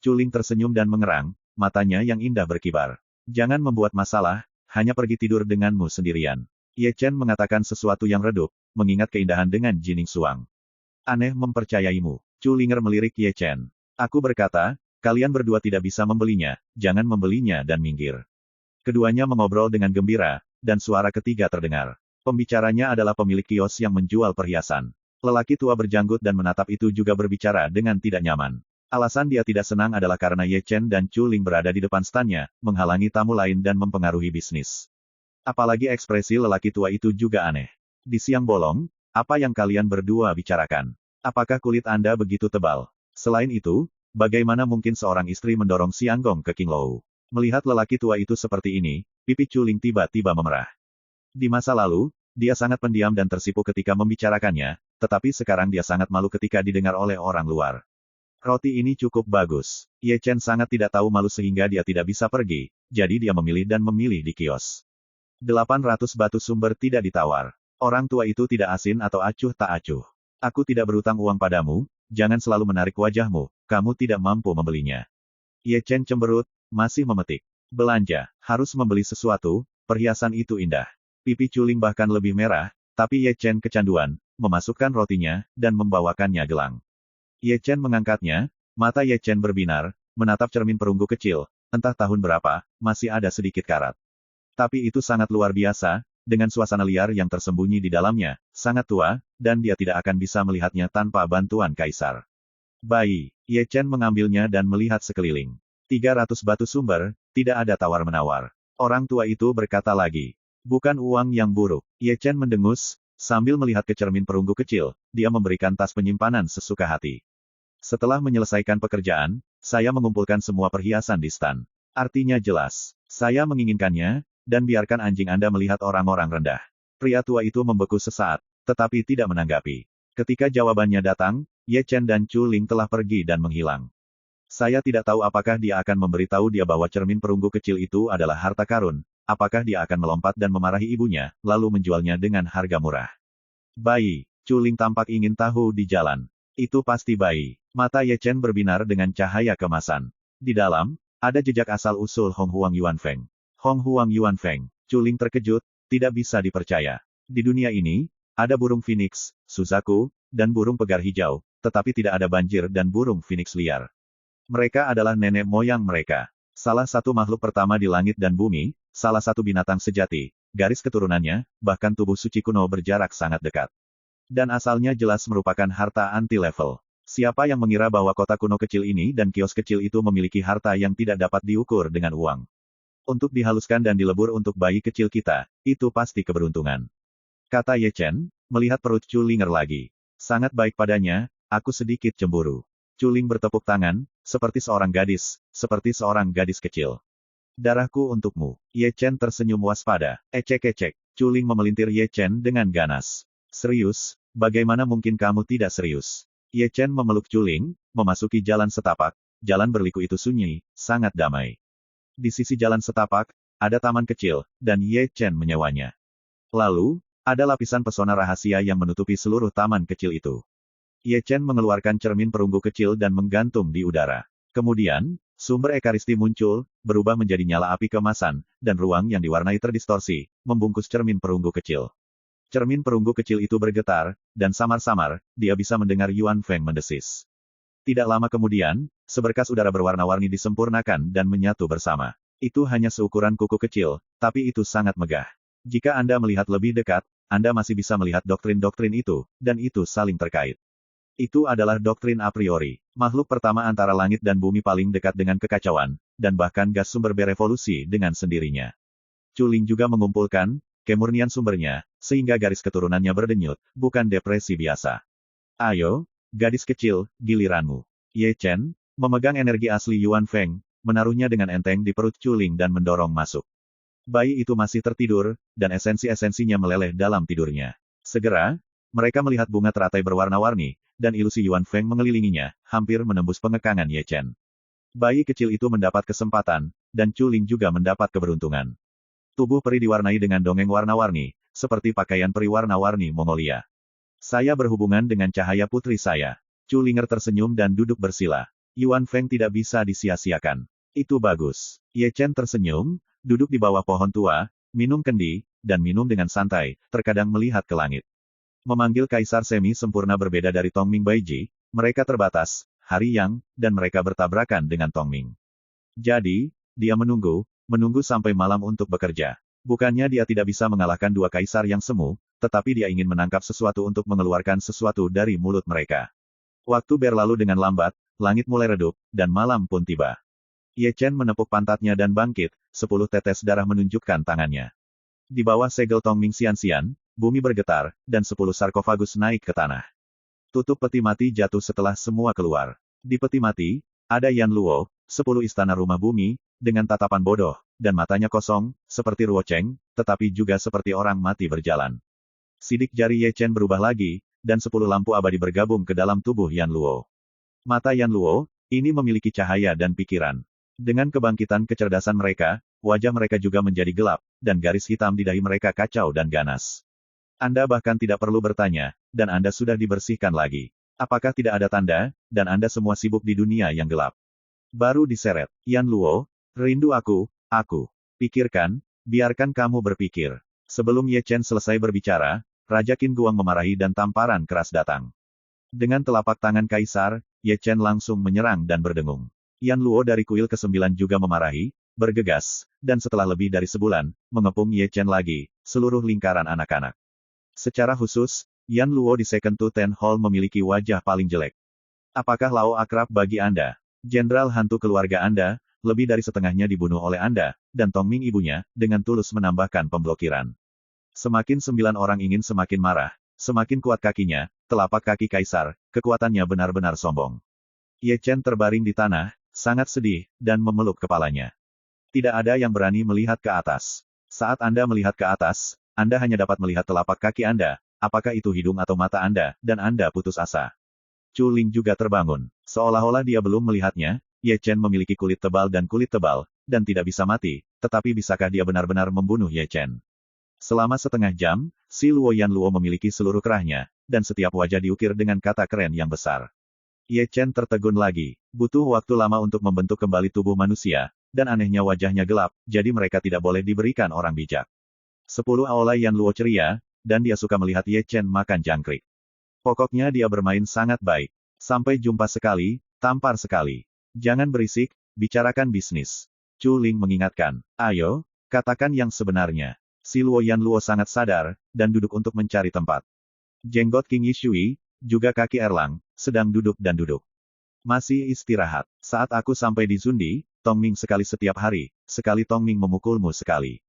Chu Ling tersenyum dan mengerang, matanya yang indah berkibar. Jangan membuat masalah, hanya pergi tidur denganmu sendirian. Ye Chen mengatakan sesuatu yang redup, mengingat keindahan dengan Jining Suang. Aneh mempercayaimu. Chu Linger melirik Ye Chen. Aku berkata, kalian berdua tidak bisa membelinya, jangan membelinya dan minggir. Keduanya mengobrol dengan gembira, dan suara ketiga terdengar. Pembicaranya adalah pemilik kios yang menjual perhiasan. Lelaki tua berjanggut dan menatap itu juga berbicara dengan tidak nyaman. Alasan dia tidak senang adalah karena Ye Chen dan Chu Ling berada di depan standnya, menghalangi tamu lain dan mempengaruhi bisnis. Apalagi ekspresi lelaki tua itu juga aneh. Di siang bolong, apa yang kalian berdua bicarakan? Apakah kulit Anda begitu tebal? Selain itu, bagaimana mungkin seorang istri mendorong Siang Gong ke King Lou? Melihat lelaki tua itu seperti ini, pipi Chu Ling tiba-tiba memerah. Di masa lalu, dia sangat pendiam dan tersipu ketika membicarakannya, tetapi sekarang dia sangat malu ketika didengar oleh orang luar. Roti ini cukup bagus. Ye Chen sangat tidak tahu malu sehingga dia tidak bisa pergi, jadi dia memilih dan memilih di kios. 800 batu sumber tidak ditawar. Orang tua itu tidak asin atau acuh tak acuh. Aku tidak berutang uang padamu, jangan selalu menarik wajahmu, kamu tidak mampu membelinya. Ye Chen cemberut, masih memetik. Belanja, harus membeli sesuatu, perhiasan itu indah. Pipi Chu Ling bahkan lebih merah, tapi Ye Chen kecanduan, memasukkan rotinya, dan membawakannya gelang. Ye Chen mengangkatnya, mata Ye Chen berbinar, menatap cermin perunggu kecil, entah tahun berapa, masih ada sedikit karat. Tapi itu sangat luar biasa, dengan suasana liar yang tersembunyi di dalamnya, sangat tua, dan dia tidak akan bisa melihatnya tanpa bantuan kaisar. Bayi, Ye Chen mengambilnya dan melihat sekeliling. 300 batu sumber, tidak ada tawar-menawar. Orang tua itu berkata lagi. Bukan uang yang buruk. Ye Chen mendengus, sambil melihat ke cermin perunggu kecil, dia memberikan tas penyimpanan sesuka hati. Setelah menyelesaikan pekerjaan, saya mengumpulkan semua perhiasan di stan. Artinya jelas, saya menginginkannya, dan biarkan anjing Anda melihat orang-orang rendah. Pria tua itu membeku sesaat, tetapi tidak menanggapi. Ketika jawabannya datang, Ye Chen dan Chu Ling telah pergi dan menghilang. Saya tidak tahu apakah dia akan memberitahu dia bahwa cermin perunggu kecil itu adalah harta karun, apakah dia akan melompat dan memarahi ibunya, lalu menjualnya dengan harga murah. Bayi, Chu Ling tampak ingin tahu di jalan. Itu pasti bayi. Mata Ye Chen berbinar dengan cahaya kemasan. Di dalam, ada jejak asal-usul Hong Huang Yuan Feng. Hong Huang Yuan Feng. Chu Ling terkejut, tidak bisa dipercaya. Di dunia ini, ada burung phoenix, Suzaku, dan burung pegar hijau, tetapi tidak ada banjir dan burung phoenix liar. Mereka adalah nenek moyang mereka. Salah satu makhluk pertama di langit dan bumi, salah satu binatang sejati, garis keturunannya, bahkan tubuh suci kuno berjarak sangat dekat. Dan asalnya jelas merupakan harta anti-level. Siapa yang mengira bahwa kota kuno kecil ini dan kios kecil itu memiliki harta yang tidak dapat diukur dengan uang? Untuk dihaluskan dan dilebur untuk bayi kecil kita, itu pasti keberuntungan. Kata Ye Chen, melihat perut Chu Linger lagi. Sangat baik padanya, aku sedikit cemburu. Chu Ling bertepuk tangan, seperti seorang gadis kecil. Darahku untukmu. Ye Chen tersenyum waspada. Ecek-ecek. Chu Ling memelintir Ye Chen dengan ganas. Serius, bagaimana mungkin kamu tidak serius? Ye Chen memeluk Chu Ling, memasuki jalan setapak. Jalan berliku itu sunyi, sangat damai. Di sisi jalan setapak, ada taman kecil, dan Ye Chen menyewanya. Lalu, ada lapisan pesona rahasia yang menutupi seluruh taman kecil itu. Ye Chen mengeluarkan cermin perunggu kecil dan menggantung di udara. Kemudian, sumber ekaristi muncul, berubah menjadi nyala api kemasan, dan ruang yang diwarnai terdistorsi, membungkus cermin perunggu kecil. Cermin perunggu kecil itu bergetar, dan samar-samar, dia bisa mendengar Yuan Feng mendesis. Tidak lama kemudian, seberkas udara berwarna-warni disempurnakan dan menyatu bersama. Itu hanya seukuran kuku kecil, tapi itu sangat megah. Jika Anda melihat lebih dekat, Anda masih bisa melihat doktrin-doktrin itu, dan itu saling terkait. Itu adalah doktrin a priori. Makhluk pertama antara langit dan bumi paling dekat dengan kekacauan, dan bahkan gas sumber berevolusi dengan sendirinya. Chu Ling juga mengumpulkan kemurnian sumbernya, sehingga garis keturunannya berdenyut, bukan depresi biasa. Ayo, gadis kecil, giliranmu. Ye Chen, memegang energi asli Yuan Feng, menaruhnya dengan enteng di perut Chu Ling dan mendorong masuk. Bayi itu masih tertidur, dan esensi-esensinya meleleh dalam tidurnya. Segera, mereka melihat bunga teratai berwarna-warni, dan ilusi Yuan Feng mengelilinginya, hampir menembus pengekangan Ye Chen. Bayi kecil itu mendapat kesempatan, dan Chu Ling juga mendapat keberuntungan. Tubuh peri diwarnai dengan dongeng warna-warni, seperti pakaian peri warna-warni Mongolia. Saya berhubungan dengan cahaya putri saya. Chu Linger tersenyum dan duduk bersila. Yuan Feng tidak bisa disia-siakan. Itu bagus. Ye Chen tersenyum, duduk di bawah pohon tua, minum kendi, dan minum dengan santai, terkadang melihat ke langit. Memanggil kaisar semi-sempurna berbeda dari Tongming Baiji, mereka terbatas, Hari Yang, dan mereka bertabrakan dengan Tongming. Jadi, dia menunggu sampai malam untuk bekerja. Bukannya dia tidak bisa mengalahkan dua kaisar yang semu, tetapi dia ingin menangkap sesuatu untuk mengeluarkan sesuatu dari mulut mereka. Waktu berlalu dengan lambat, langit mulai redup, dan malam pun tiba. Ye Chen menepuk pantatnya dan bangkit, 10 tetes darah menunjukkan tangannya. Di bawah segel Tongming Xianxian, bumi bergetar, dan 10 sarkofagus naik ke tanah. Tutup peti mati jatuh setelah semua keluar. Di peti mati, ada Yan Luo, 10 istana rumah bumi, dengan tatapan bodoh, dan matanya kosong, seperti Ruo Cheng, tetapi juga seperti orang mati berjalan. Sidik jari Ye Chen berubah lagi, dan 10 lampu abadi bergabung ke dalam tubuh Yan Luo. Mata Yan Luo, ini memiliki cahaya dan pikiran. Dengan kebangkitan kecerdasan mereka, wajah mereka juga menjadi gelap, dan garis hitam di dahi mereka kacau dan ganas. Anda bahkan tidak perlu bertanya, dan Anda sudah dibersihkan lagi. Apakah tidak ada tanda, dan Anda semua sibuk di dunia yang gelap? Baru diseret. Yan Luo, rindu aku. Pikirkan, biarkan kamu berpikir. Sebelum Ye Chen selesai berbicara, Raja Qin Guang memarahi dan tamparan keras datang. Dengan telapak tangan kaisar, Ye Chen langsung menyerang dan berdengung. Yan Luo dari kuil ke-9 juga memarahi, bergegas, dan setelah lebih dari sebulan, mengepung Ye Chen lagi, seluruh lingkaran anak-anak. Secara khusus, Yan Luo di Second to Ten Hall memiliki wajah paling jelek. Apakah Lao akrab bagi Anda? Jenderal hantu keluarga Anda, lebih dari setengahnya dibunuh oleh Anda, dan Tongming ibunya, dengan tulus menambahkan pemblokiran. Semakin 9 orang ingin semakin marah, semakin kuat kakinya, telapak kaki kaisar, kekuatannya benar-benar sombong. Ye Chen terbaring di tanah, sangat sedih, dan memeluk kepalanya. Tidak ada yang berani melihat ke atas. Saat Anda melihat ke atas, Anda hanya dapat melihat telapak kaki Anda, apakah itu hidung atau mata Anda, dan Anda putus asa. Chu Ling juga terbangun. Seolah-olah dia belum melihatnya, Ye Chen memiliki kulit tebal, dan tidak bisa mati, tetapi bisakah dia benar-benar membunuh Ye Chen? Selama setengah jam, si Luo Yan Luo memiliki seluruh kerahnya, dan setiap wajah diukir dengan kata keren yang besar. Ye Chen tertegun lagi. Butuh waktu lama untuk membentuk kembali tubuh manusia, dan anehnya wajahnya gelap, jadi mereka tidak boleh diberikan orang bijak. 10 aula Yan Luo ceria, dan dia suka melihat Ye Chen makan jangkrik. Pokoknya dia bermain sangat baik. Sampai jumpa sekali, tampar sekali. Jangan berisik, bicarakan bisnis. Chu Ling mengingatkan. Ayo, katakan yang sebenarnya. Si Luo Yan Luo sangat sadar, dan duduk untuk mencari tempat. Jenggot King Yishui, juga kaki Erlang, sedang duduk. Masih istirahat. Saat aku sampai di Zundi, Tongming sekali setiap hari, sekali Tongming memukulmu sekali.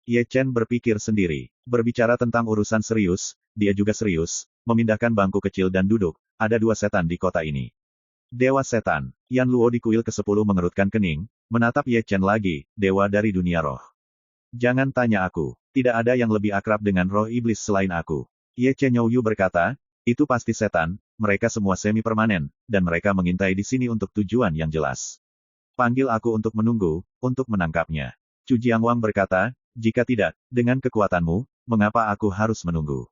Ye Chen berpikir sendiri. Berbicara tentang urusan serius, dia juga serius, memindahkan bangku kecil dan duduk, ada 2 setan di kota ini. Dewa setan. Yan Luo di kuil ke-10 mengerutkan kening, menatap Ye Chen lagi, dewa dari dunia roh. Jangan tanya aku. Tidak ada yang lebih akrab dengan roh iblis selain aku. Ye Chen Yu berkata, itu pasti setan, mereka semua semi-permanen, dan mereka mengintai di sini untuk tujuan yang jelas. Panggil aku untuk menunggu, untuk menangkapnya. Chu Jiangwang berkata, jika tidak, dengan kekuatanmu, mengapa aku harus menunggu?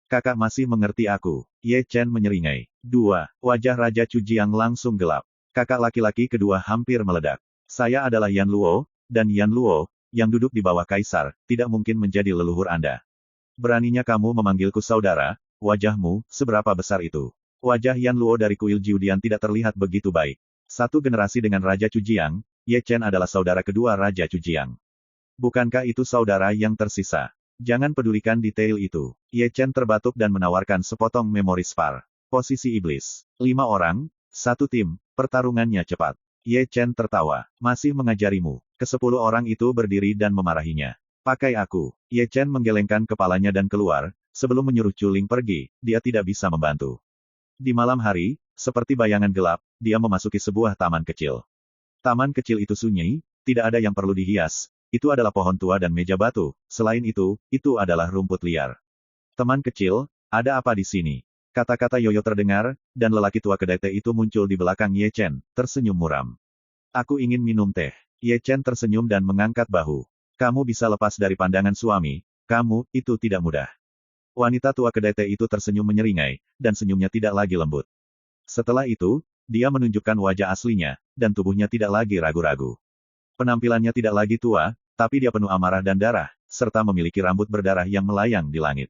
Kakak masih mengerti aku. Ye Chen menyeringai. 2. Wajah Raja Chu Jiang langsung gelap. Kakak laki-laki kedua hampir meledak. Saya adalah Yan Luo, dan Yan Luo, yang duduk di bawah kaisar, tidak mungkin menjadi leluhur Anda. Beraninya kamu memanggilku saudara, wajahmu, seberapa besar itu? Wajah Yan Luo dari kuil Jiudian tidak terlihat begitu baik. Satu generasi dengan Raja Chu Jiang, Ye Chen adalah saudara kedua Raja Chu Jiang. Bukankah itu saudara yang tersisa? Jangan pedulikan detail itu. Ye Chen terbatuk dan menawarkan sepotong memori spar. Posisi iblis. 5 orang, 1 tim, pertarungannya cepat. Ye Chen tertawa. Masih mengajarimu. Ke-10 orang itu berdiri dan memarahinya. Pakai aku. Ye Chen menggelengkan kepalanya dan keluar, sebelum menyuruh Chu Ling pergi, dia tidak bisa membantu. Di malam hari, seperti bayangan gelap, dia memasuki sebuah taman kecil. Taman kecil itu sunyi, tidak ada yang perlu dihias, itu adalah pohon tua dan meja batu, selain itu adalah rumput liar. Teman kecil, ada apa di sini? Kata-kata Yoyo terdengar, dan lelaki tua kedai teh itu muncul di belakang Ye Chen, tersenyum muram. Aku ingin minum teh. Ye Chen tersenyum dan mengangkat bahu. Kamu bisa lepas dari pandangan suami, kamu, itu tidak mudah. Wanita tua kedai teh itu tersenyum menyeringai, dan senyumnya tidak lagi lembut. Setelah itu, dia menunjukkan wajah aslinya, dan tubuhnya tidak lagi ragu-ragu. Penampilannya tidak lagi tua, tapi dia penuh amarah dan darah, serta memiliki rambut berdarah yang melayang di langit.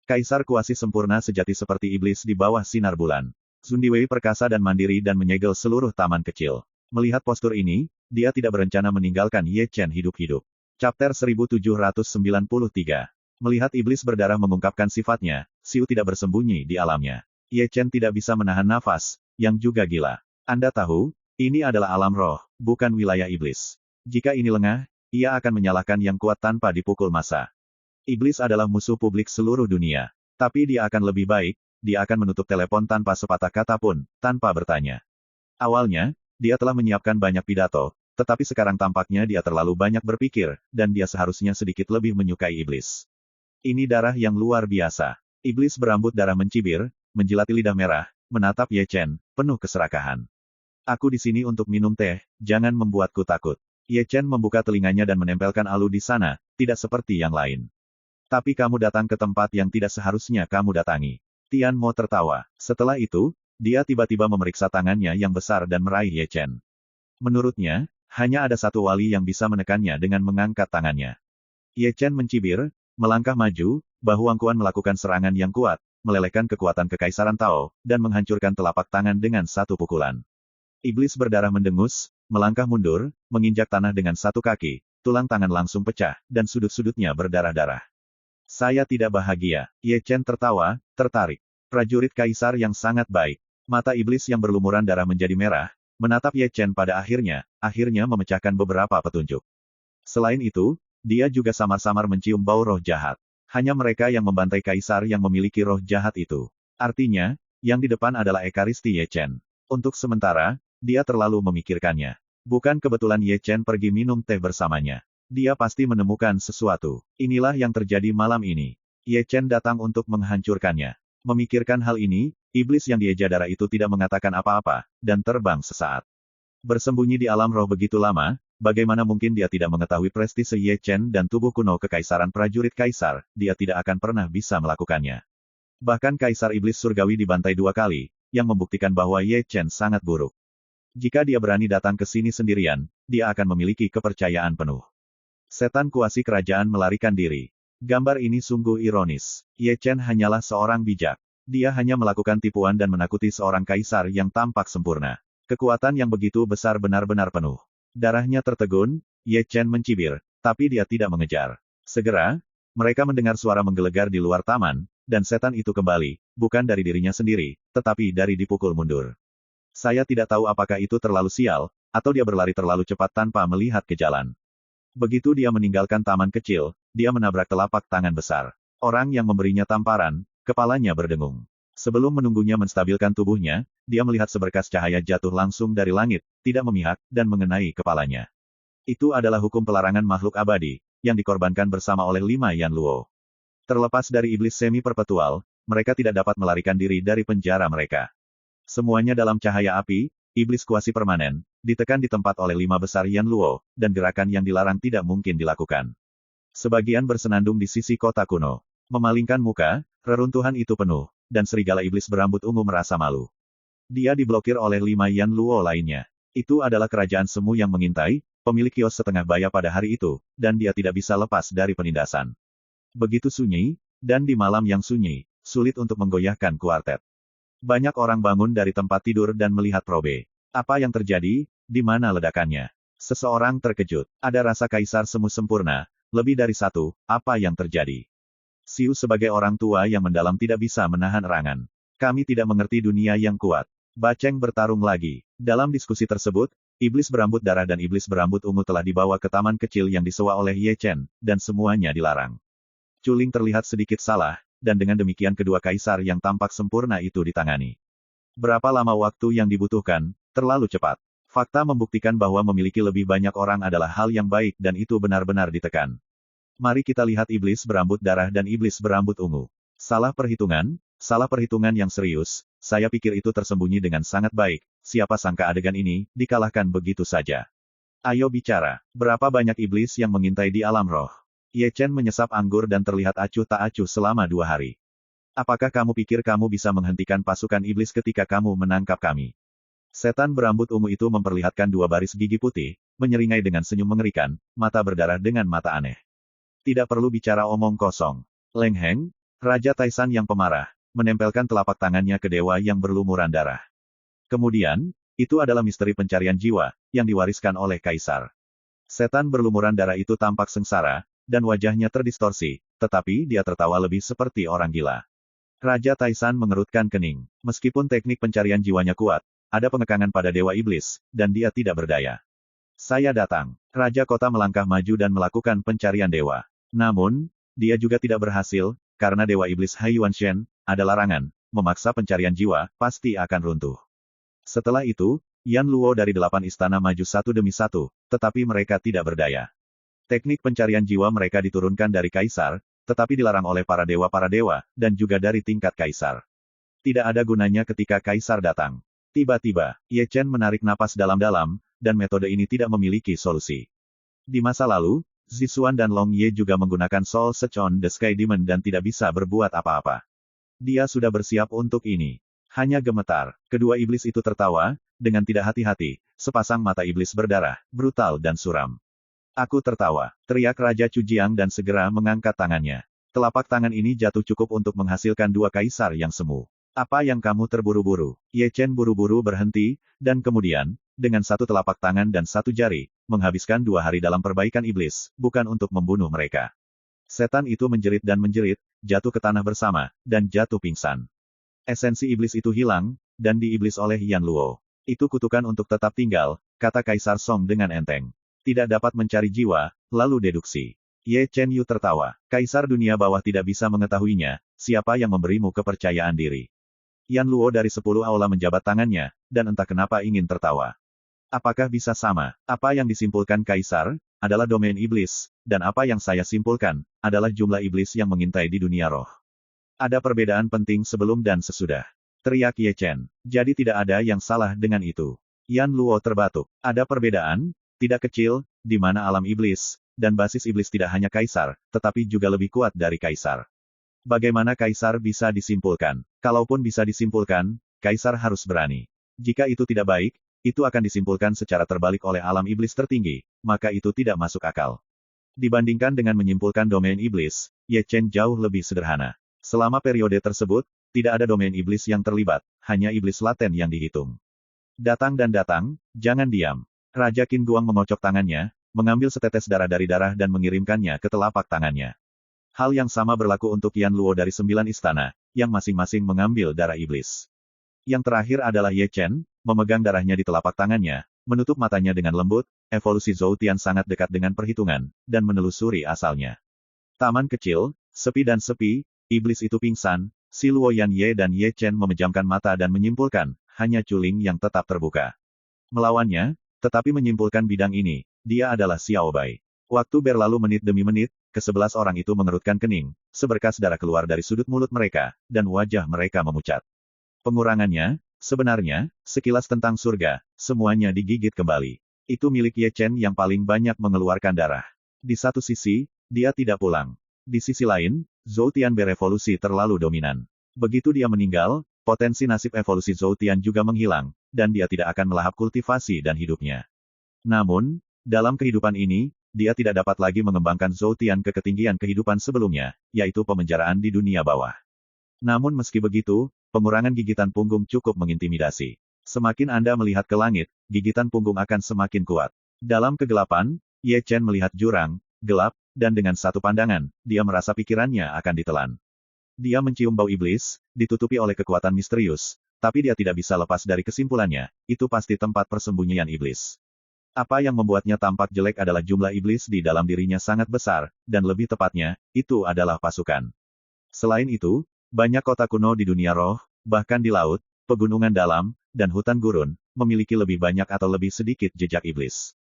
Kaisar kuasi sempurna sejati seperti iblis di bawah sinar bulan. Zundiwei perkasa dan mandiri dan menyegel seluruh taman kecil. Melihat postur ini, dia tidak berencana meninggalkan Ye Chen hidup-hidup. Chapter 1793. Melihat iblis berdarah mengungkapkan sifatnya, Xiu tidak bersembunyi di alamnya. Ye Chen tidak bisa menahan nafas, yang juga gila. Anda tahu, ini adalah alam roh, bukan wilayah iblis. Jika ini lengah, ia akan menyalahkan yang kuat tanpa dipukul massa. Iblis adalah musuh publik seluruh dunia. Tapi dia akan lebih baik, dia akan menutup telepon tanpa sepatah kata pun, tanpa bertanya. Awalnya, dia telah menyiapkan banyak pidato, tetapi sekarang tampaknya dia terlalu banyak berpikir, dan dia seharusnya sedikit lebih menyukai iblis. Ini darah yang luar biasa. Iblis berambut darah mencibir, menjilati lidah merah, menatap Ye Chen, penuh keserakahan. Aku di sini untuk minum teh, jangan membuatku takut. Ye Chen membuka telinganya dan menempelkan alu di sana, tidak seperti yang lain. Tapi kamu datang ke tempat yang tidak seharusnya kamu datangi. Tian Mo tertawa. Setelah itu, dia tiba-tiba memeriksa tangannya yang besar dan meraih Ye Chen. Menurutnya, hanya ada satu wali yang bisa menekannya dengan mengangkat tangannya. Ye Chen mencibir, melangkah maju, bahu Wang Quan melakukan serangan yang kuat, melelehkan kekuatan kekaisaran Tao, dan menghancurkan telapak tangan dengan satu pukulan. Iblis berdarah mendengus, melangkah mundur, menginjak tanah dengan satu kaki, tulang tangan langsung pecah, dan sudut-sudutnya berdarah-darah. Saya tidak bahagia. Ye Chen tertawa, tertarik. Prajurit kaisar yang sangat baik. Mata iblis yang berlumuran darah menjadi merah, menatap Ye Chen pada akhirnya memecahkan beberapa petunjuk. Selain itu, dia juga samar-samar mencium bau roh jahat. Hanya mereka yang membantai kaisar yang memiliki roh jahat itu. Artinya, yang di depan adalah ekaristi Ye Chen. Untuk sementara, dia terlalu memikirkannya. Bukan kebetulan Ye Chen pergi minum teh bersamanya. Dia pasti menemukan sesuatu. Inilah yang terjadi malam ini. Ye Chen datang untuk menghancurkannya. Memikirkan hal ini, iblis yang dieja darah itu tidak mengatakan apa-apa, dan terbang sesaat. Bersembunyi di alam roh begitu lama, bagaimana mungkin dia tidak mengetahui prestise Ye Chen dan tubuh kuno kekaisaran prajurit kaisar, dia tidak akan pernah bisa melakukannya. Bahkan kaisar iblis surgawi dibantai 2 kali, yang membuktikan bahwa Ye Chen sangat buruk. Jika dia berani datang ke sini sendirian, dia akan memiliki kepercayaan penuh. Setan kuasi kerajaan melarikan diri. Gambar ini sungguh ironis. Ye Chen hanyalah seorang bijak. Dia hanya melakukan tipuan dan menakuti seorang kaisar yang tampak sempurna. Kekuatan yang begitu besar benar-benar penuh. Darahnya tertegun, Ye Chen mencibir, tapi dia tidak mengejar. Segera, mereka mendengar suara menggelegar di luar taman, dan setan itu kembali, bukan dari dirinya sendiri, tetapi dari dipukul mundur. Saya tidak tahu apakah itu terlalu sial, atau dia berlari terlalu cepat tanpa melihat ke jalan. Begitu dia meninggalkan taman kecil, dia menabrak telapak tangan besar. Orang yang memberinya tamparan, kepalanya berdengung. Sebelum menunggunya menstabilkan tubuhnya, dia melihat seberkas cahaya jatuh langsung dari langit, tidak memihak, dan mengenai kepalanya. Itu adalah hukum pelarangan makhluk abadi, yang dikorbankan bersama oleh 5 Yan Luo. Terlepas dari iblis semi perpetual, mereka tidak dapat melarikan diri dari penjara mereka. Semuanya dalam cahaya api, iblis kuasi permanen, ditekan di tempat oleh 5 besar Yan Luo, dan gerakan yang dilarang tidak mungkin dilakukan. Sebagian bersenandung di sisi kota kuno. Memalingkan muka, reruntuhan itu penuh, dan serigala iblis berambut ungu merasa malu. Dia diblokir oleh 5 Yan Luo lainnya. Itu adalah kerajaan semu yang mengintai, pemilik kios setengah baya pada hari itu, dan dia tidak bisa lepas dari penindasan. Begitu sunyi, dan di malam yang sunyi, sulit untuk menggoyahkan kuartet. Banyak orang bangun dari tempat tidur dan melihat probe. Apa yang terjadi? Di mana ledakannya? Seseorang terkejut. Ada rasa kaisar semu sempurna. Lebih dari satu, apa yang terjadi? Xiu sebagai orang tua yang mendalam tidak bisa menahan erangan. Kami tidak mengerti dunia yang kuat. Baceng bertarung lagi. Dalam diskusi tersebut, iblis berambut darah dan iblis berambut ungu telah dibawa ke taman kecil yang disewa oleh Ye Chen, dan semuanya dilarang. Culing terlihat sedikit salah, dan dengan demikian kedua kaisar yang tampak sempurna itu ditangani. Berapa lama waktu yang dibutuhkan? Terlalu cepat. Fakta membuktikan bahwa memiliki lebih banyak orang adalah hal yang baik dan itu benar-benar ditekan. Mari kita lihat iblis berambut darah dan iblis berambut ungu. Salah perhitungan yang serius, saya pikir itu tersembunyi dengan sangat baik, siapa sangka adegan ini, dikalahkan begitu saja. Ayo bicara, berapa banyak iblis yang mengintai di alam roh? Ye Chen menyesap anggur dan terlihat acuh tak acuh selama 2 hari. Apakah kamu pikir kamu bisa menghentikan pasukan iblis ketika kamu menangkap kami? Setan berambut ungu itu memperlihatkan 2 baris gigi putih, menyeringai dengan senyum mengerikan, mata berdarah dengan mata aneh. Tidak perlu bicara omong kosong. Leng Heng, Raja Taisan yang pemarah, menempelkan telapak tangannya ke dewa yang berlumuran darah. Kemudian, itu adalah misteri pencarian jiwa, yang diwariskan oleh Kaisar. Setan berlumuran darah itu tampak sengsara, dan wajahnya terdistorsi, tetapi dia tertawa lebih seperti orang gila. Raja Taisan mengerutkan kening. Meskipun teknik pencarian jiwanya kuat, ada pengekangan pada Dewa Iblis, dan dia tidak berdaya. Saya datang. Raja kota melangkah maju dan melakukan pencarian dewa. Namun, dia juga tidak berhasil, karena Dewa Iblis Haiyuan Shen, ada larangan, memaksa pencarian jiwa, pasti akan runtuh. Setelah itu, Yan Luo dari 8 istana maju satu demi satu, tetapi mereka tidak berdaya. Teknik pencarian jiwa mereka diturunkan dari Kaisar, tetapi dilarang oleh para dewa, dan juga dari tingkat Kaisar. Tidak ada gunanya ketika Kaisar datang. Tiba-tiba, Ye Chen menarik napas dalam-dalam, dan metode ini tidak memiliki solusi. Di masa lalu, Zixuan dan Long Ye juga menggunakan Soul Search on the Sky Demon dan tidak bisa berbuat apa-apa. Dia sudah bersiap untuk ini. Hanya gemetar. Kedua iblis itu tertawa, dengan tidak hati-hati, sepasang mata iblis berdarah, brutal dan suram. Aku tertawa, teriak Raja Cujiang dan segera mengangkat tangannya. Telapak tangan ini jatuh cukup untuk menghasilkan 2 kaisar yang semu. Apa yang kamu terburu-buru? Ye Chen buru-buru berhenti, dan kemudian, dengan 1 telapak tangan dan 1 jari, menghabiskan 2 hari dalam perbaikan iblis, bukan untuk membunuh mereka. Setan itu menjerit dan menjerit, jatuh ke tanah bersama, dan jatuh pingsan. Esensi iblis itu hilang, dan diiblis oleh Yan Luo. Itu kutukan untuk tetap tinggal, kata Kaisar Song dengan enteng. Tidak dapat mencari jiwa, lalu deduksi. Ye Chen Yu tertawa. Kaisar dunia bawah tidak bisa mengetahuinya, siapa yang memberimu kepercayaan diri. Yan Luo dari 10 aula menjabat tangannya, dan entah kenapa ingin tertawa. Apakah bisa sama? Apa yang disimpulkan Kaisar, adalah domain iblis, dan apa yang saya simpulkan, adalah jumlah iblis yang mengintai di dunia roh. Ada perbedaan penting sebelum dan sesudah. Teriak Ye Chen. Jadi tidak ada yang salah dengan itu. Yan Luo terbatuk. Ada perbedaan, tidak kecil, di mana alam iblis, dan basis iblis tidak hanya Kaisar, tetapi juga lebih kuat dari Kaisar. Bagaimana Kaisar bisa disimpulkan? Kalaupun bisa disimpulkan, Kaisar harus berani. Jika itu tidak baik, itu akan disimpulkan secara terbalik oleh alam iblis tertinggi, maka itu tidak masuk akal. Dibandingkan dengan menyimpulkan domain iblis, Ye Chen jauh lebih sederhana. Selama periode tersebut, tidak ada domain iblis yang terlibat, hanya iblis laten yang dihitung. Datang dan datang, jangan diam. Raja Qin Guang mengocok tangannya, mengambil setetes darah dari darah dan mengirimkannya ke telapak tangannya. Hal yang sama berlaku untuk Yan Luo dari 9 istana, yang masing-masing mengambil darah iblis. Yang terakhir adalah Ye Chen, memegang darahnya di telapak tangannya, menutup matanya dengan lembut, evolusi Zhou Tian sangat dekat dengan perhitungan, dan menelusuri asalnya. Taman kecil, sepi dan sepi, iblis itu pingsan, si Luo Yan Ye dan Ye Chen memejamkan mata dan menyimpulkan, hanya Culing yang tetap terbuka. Melawannya, tetapi menyimpulkan bidang ini, dia adalah Xiao Bai. Waktu berlalu menit demi menit, ke-11 orang itu mengerutkan kening, seberkas darah keluar dari sudut mulut mereka, dan wajah mereka memucat. Pengurangannya, sebenarnya, sekilas tentang surga, semuanya digigit kembali. Itu milik Ye Chen yang paling banyak mengeluarkan darah. Di satu sisi, dia tidak pulang. Di sisi lain, Zhou Tian berevolusi terlalu dominan. Begitu dia meninggal, potensi nasib evolusi Zhou Tian juga menghilang, dan dia tidak akan melahap kultivasi dan hidupnya. Namun, dalam kehidupan ini, dia tidak dapat lagi mengembangkan Zhou Tian ke ketinggian kehidupan sebelumnya, yaitu pemenjaraan di dunia bawah. Namun meski begitu, pengurangan gigitan punggung cukup mengintimidasi. Semakin Anda melihat ke langit, gigitan punggung akan semakin kuat. Dalam kegelapan, Ye Chen melihat jurang, gelap, dan dengan satu pandangan, dia merasa pikirannya akan ditelan. Dia mencium bau iblis, ditutupi oleh kekuatan misterius, tapi dia tidak bisa lepas dari kesimpulannya, itu pasti tempat persembunyian iblis. Apa yang membuatnya tampak jelek adalah jumlah iblis di dalam dirinya sangat besar, dan lebih tepatnya, itu adalah pasukan. Selain itu, banyak kota kuno di dunia roh, bahkan di laut, pegunungan dalam, dan hutan gurun, memiliki lebih banyak atau lebih sedikit jejak iblis.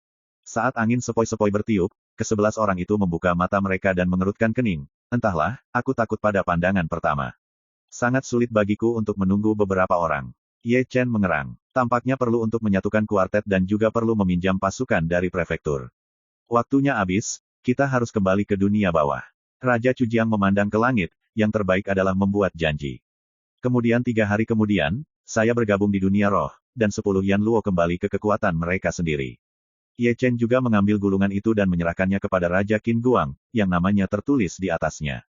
Saat angin sepoi-sepoi bertiup, ke-11 orang itu membuka mata mereka dan mengerutkan kening. Entahlah, aku takut pada pandangan pertama. Sangat sulit bagiku untuk menunggu beberapa orang. Ye Chen mengerang. Tampaknya perlu untuk menyatukan kuartet dan juga perlu meminjam pasukan dari prefektur. Waktunya habis, kita harus kembali ke dunia bawah. Raja Cujiang memandang ke langit, yang terbaik adalah membuat janji. Kemudian 3 hari kemudian, saya bergabung di dunia roh, dan 10 Yan Luo kembali ke kekuatan mereka sendiri. Ye Chen juga mengambil gulungan itu dan menyerahkannya kepada Raja Qin Guang, yang namanya tertulis di atasnya.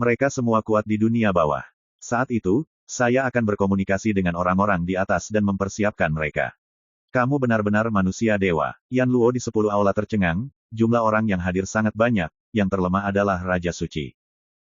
Mereka semua kuat di dunia bawah. Saat itu, saya akan berkomunikasi dengan orang-orang di atas dan mempersiapkan mereka. Kamu benar-benar manusia dewa. Yan Luo di 10 aula tercengang, jumlah orang yang hadir sangat banyak, yang terlemah adalah Raja Suci.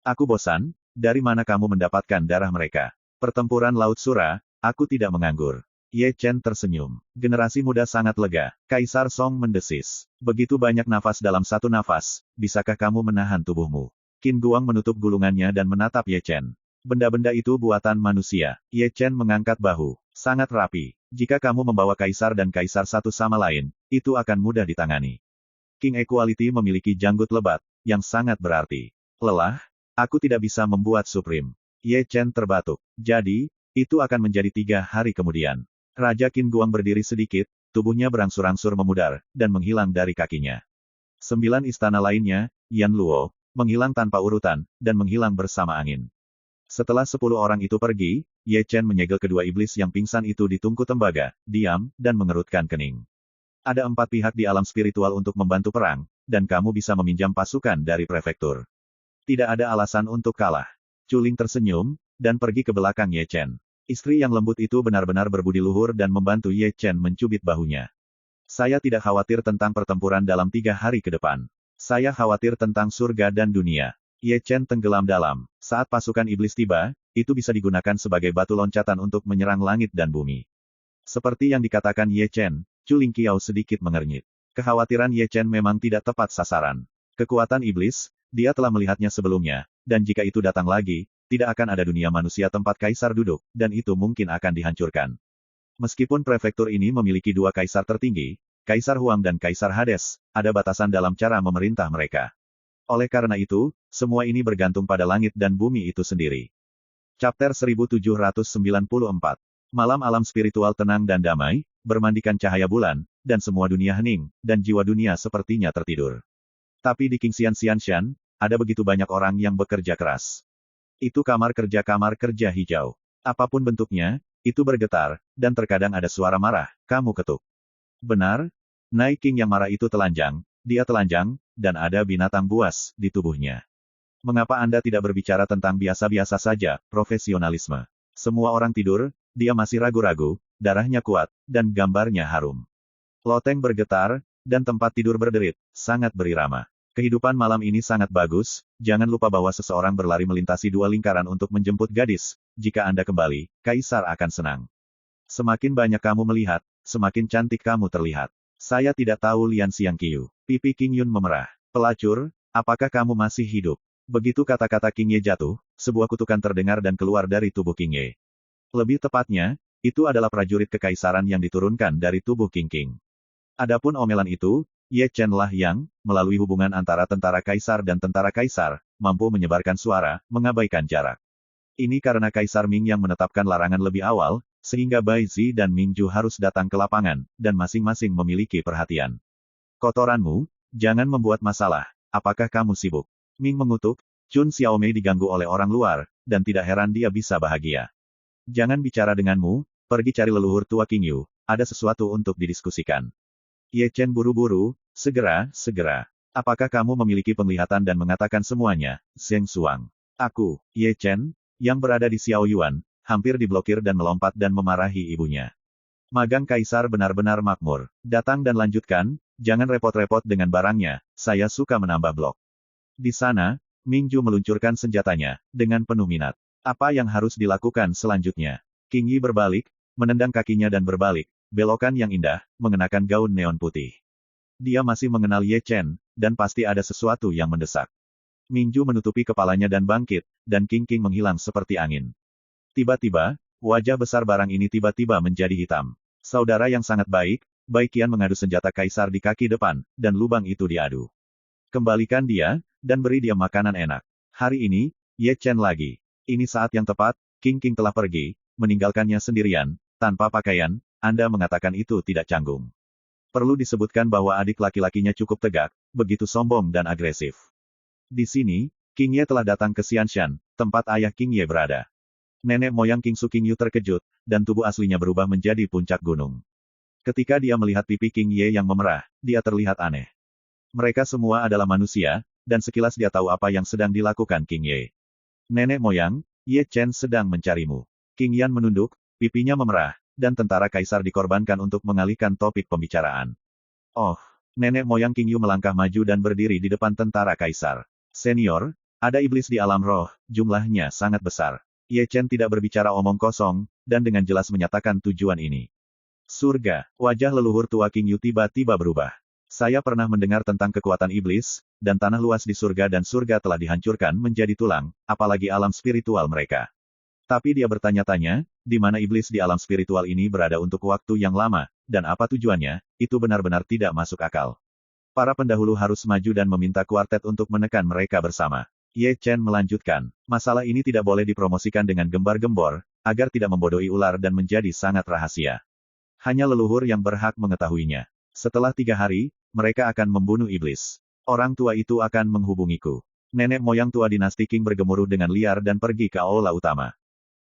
Aku bosan, dari mana kamu mendapatkan darah mereka? Pertempuran Laut Sura, aku tidak menganggur. Ye Chen tersenyum. Generasi muda sangat lega. Kaisar Song mendesis. Begitu banyak nafas dalam satu nafas, bisakah kamu menahan tubuhmu? Qin Guang menutup gulungannya dan menatap Ye Chen. Benda-benda itu buatan manusia. Ye Chen mengangkat bahu. Sangat rapi. Jika kamu membawa kaisar dan kaisar satu sama lain, itu akan mudah ditangani. King Equality memiliki janggut lebat, yang sangat berarti. Lelah? Aku tidak bisa membuat Supreme. Ye Chen terbatuk. Jadi, itu akan menjadi 3 hari kemudian. Raja Qin Guang berdiri sedikit, tubuhnya berangsur-angsur memudar, dan menghilang dari kakinya. 9 istana lainnya, Yan Luo, menghilang tanpa urutan, dan menghilang bersama angin. Setelah 10 orang itu pergi, Ye Chen menyegel kedua iblis yang pingsan itu di tungku tembaga, diam, dan mengerutkan kening. Ada 4 pihak di alam spiritual untuk membantu perang, dan kamu bisa meminjam pasukan dari prefektur. Tidak ada alasan untuk kalah. Culing tersenyum, dan pergi ke belakang Ye Chen. Istri yang lembut itu benar-benar berbudi luhur dan membantu Ye Chen mencubit bahunya. Saya tidak khawatir tentang pertempuran dalam 3 hari ke depan. Saya khawatir tentang surga dan dunia. Ye Chen tenggelam dalam. Saat pasukan iblis tiba, itu bisa digunakan sebagai batu loncatan untuk menyerang langit dan bumi. Seperti yang dikatakan Ye Chen, Culing Kiao sedikit mengernyit. Kekhawatiran Ye Chen memang tidak tepat sasaran. Kekuatan iblis, dia telah melihatnya sebelumnya, dan jika itu datang lagi, tidak akan ada dunia manusia tempat kaisar duduk, dan itu mungkin akan dihancurkan. Meskipun prefektur ini memiliki 2 kaisar tertinggi, Kaisar Huang dan Kaisar Hades, ada batasan dalam cara memerintah mereka. Oleh karena itu, semua ini bergantung pada langit dan bumi itu sendiri. Chapter 1794. Malam alam spiritual tenang dan damai, bermandikan cahaya bulan, dan semua dunia hening, dan jiwa dunia sepertinya tertidur. Tapi di Qingxian Xianshan, ada begitu banyak orang yang bekerja keras. Itu kamar kerja hijau. Apapun bentuknya, itu bergetar, dan terkadang ada suara marah, kamu ketuk. Benar? Nai King yang marah itu telanjang, dia telanjang, dan ada binatang buas di tubuhnya. Mengapa Anda tidak berbicara tentang biasa-biasa saja, profesionalisme? Semua orang tidur, dia masih ragu-ragu, darahnya kuat, dan gambarnya harum. Loteng bergetar, dan tempat tidur berderit, sangat berirama. Kehidupan malam ini sangat bagus, jangan lupa bahwa seseorang berlari melintasi 2 lingkaran untuk menjemput gadis, jika Anda kembali, Kaisar akan senang. Semakin banyak kamu melihat, semakin cantik kamu terlihat. Saya tidak tahu Lian Xiangqiu. Pipi King Yun memerah. Pelacur, apakah kamu masih hidup? Begitu kata-kata King Ye jatuh, sebuah kutukan terdengar dan keluar dari tubuh King Ye. Lebih tepatnya, itu adalah prajurit kekaisaran yang diturunkan dari tubuh King King. Adapun omelan itu, Ye Chen lah yang, melalui hubungan antara tentara kaisar dan tentara kaisar, mampu menyebarkan suara, mengabaikan jarak. Ini karena Kaisar Ming yang menetapkan larangan lebih awal, sehingga Bai Zi dan Ming Ju harus datang ke lapangan, dan masing-masing memiliki perhatian. Kotoranmu, jangan membuat masalah, apakah kamu sibuk? Ming mengutuk, Chun Xiaomei diganggu oleh orang luar, dan tidak heran dia bisa bahagia. Jangan bicara denganmu, pergi cari leluhur tua King Yu, ada sesuatu untuk didiskusikan. Ye Chen buru-buru, segera. Apakah kamu memiliki penglihatan dan mengatakan semuanya, Zheng Xuang? Aku, Ye Chen, yang berada di Xiao Yuan, hampir diblokir dan melompat dan memarahi ibunya. Magang Kaisar benar-benar makmur. Datang dan lanjutkan, jangan repot-repot dengan barangnya, saya suka menambah blok. Di sana, Ming Ju meluncurkan senjatanya, dengan penuh minat. Apa yang harus dilakukan selanjutnya? King Yi berbalik, menendang kakinya dan berbalik, belokan yang indah, mengenakan gaun neon putih. Dia masih mengenal Ye Chen, dan pasti ada sesuatu yang mendesak. Ming Ju menutupi kepalanya dan bangkit, dan King King menghilang seperti angin. Tiba-tiba, wajah besar barang ini tiba-tiba menjadi hitam. Saudara yang sangat baik, Bai Qian mengadu senjata kaisar di kaki depan, dan lubang itu diadu. Kembalikan dia, dan beri dia makanan enak. Hari ini, Ye Chen lagi. Ini saat yang tepat, King King telah pergi, meninggalkannya sendirian, tanpa pakaian, Anda mengatakan itu tidak canggung. Perlu disebutkan bahwa adik laki-lakinya cukup tegak, begitu sombong dan agresif. Di sini, King Ye telah datang ke Xianshan, tempat ayah King Ye berada. Nenek moyang King Su King Yu terkejut, dan tubuh aslinya berubah menjadi puncak gunung. Ketika dia melihat pipi King Ye yang memerah, dia terlihat aneh. Mereka semua adalah manusia, dan sekilas dia tahu apa yang sedang dilakukan King Ye. Nenek moyang, Ye Chen sedang mencarimu. King Yan menunduk, pipinya memerah, dan tentara kaisar dikorbankan untuk mengalihkan topik pembicaraan. Oh, nenek moyang King Yu melangkah maju dan berdiri di depan tentara kaisar. Senior, ada iblis di alam roh, jumlahnya sangat besar. Ye Chen tidak berbicara omong kosong, dan dengan jelas menyatakan tujuan ini. Surga, wajah leluhur tua King Yu tiba-tiba berubah. Saya pernah mendengar tentang kekuatan iblis, dan tanah luas di surga dan surga telah dihancurkan menjadi tulang, apalagi alam spiritual mereka. Tapi dia bertanya-tanya, di mana iblis di alam spiritual ini berada untuk waktu yang lama, dan apa tujuannya, itu benar-benar tidak masuk akal. Para pendahulu harus maju dan meminta kuartet untuk menekan mereka bersama. Ye Chen melanjutkan, masalah ini tidak boleh dipromosikan dengan gembar-gembor, agar tidak membodohi ular dan menjadi sangat rahasia. Hanya leluhur yang berhak mengetahuinya. Setelah 3 hari, mereka akan membunuh iblis. Orang tua itu akan menghubungiku. Nenek moyang tua dinasti Qing bergemuruh dengan liar dan pergi ke aula utama.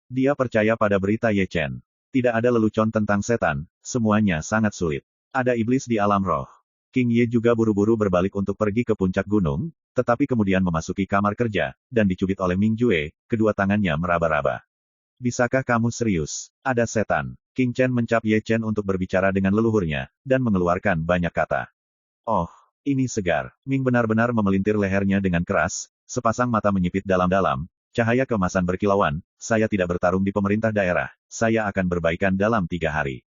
Dia percaya pada berita Ye Chen. Tidak ada lelucon tentang setan, semuanya sangat sulit. Ada iblis di alam roh. King Ye juga buru-buru berbalik untuk pergi ke puncak gunung, tetapi kemudian memasuki kamar kerja, dan dicubit oleh Ming Jue, kedua tangannya meraba-raba. Bisakah kamu serius? Ada setan. King Chen mencap Ye Chen untuk berbicara dengan leluhurnya, dan mengeluarkan banyak kata. Oh, ini segar. Ming benar-benar memelintir lehernya dengan keras, sepasang mata menyipit dalam-dalam, cahaya keemasan berkilauan, saya tidak bertarung di pemerintah daerah, saya akan berbaikan dalam 3 hari.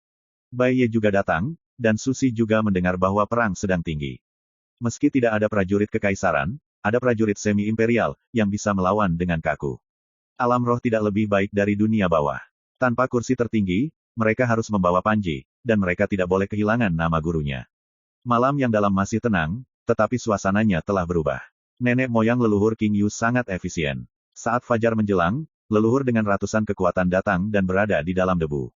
Bai Ye juga datang, dan Susi juga mendengar bahwa perang sedang tinggi. Meski tidak ada prajurit kekaisaran, ada prajurit semi-imperial, yang bisa melawan dengan kaku. Alam roh tidak lebih baik dari dunia bawah. Tanpa kursi tertinggi, mereka harus membawa panji, dan mereka tidak boleh kehilangan nama gurunya. Malam yang dalam masih tenang, tetapi suasananya telah berubah. Nenek moyang leluhur King Yu sangat efisien. Saat fajar menjelang, leluhur dengan ratusan kekuatan datang dan berada di dalam debu.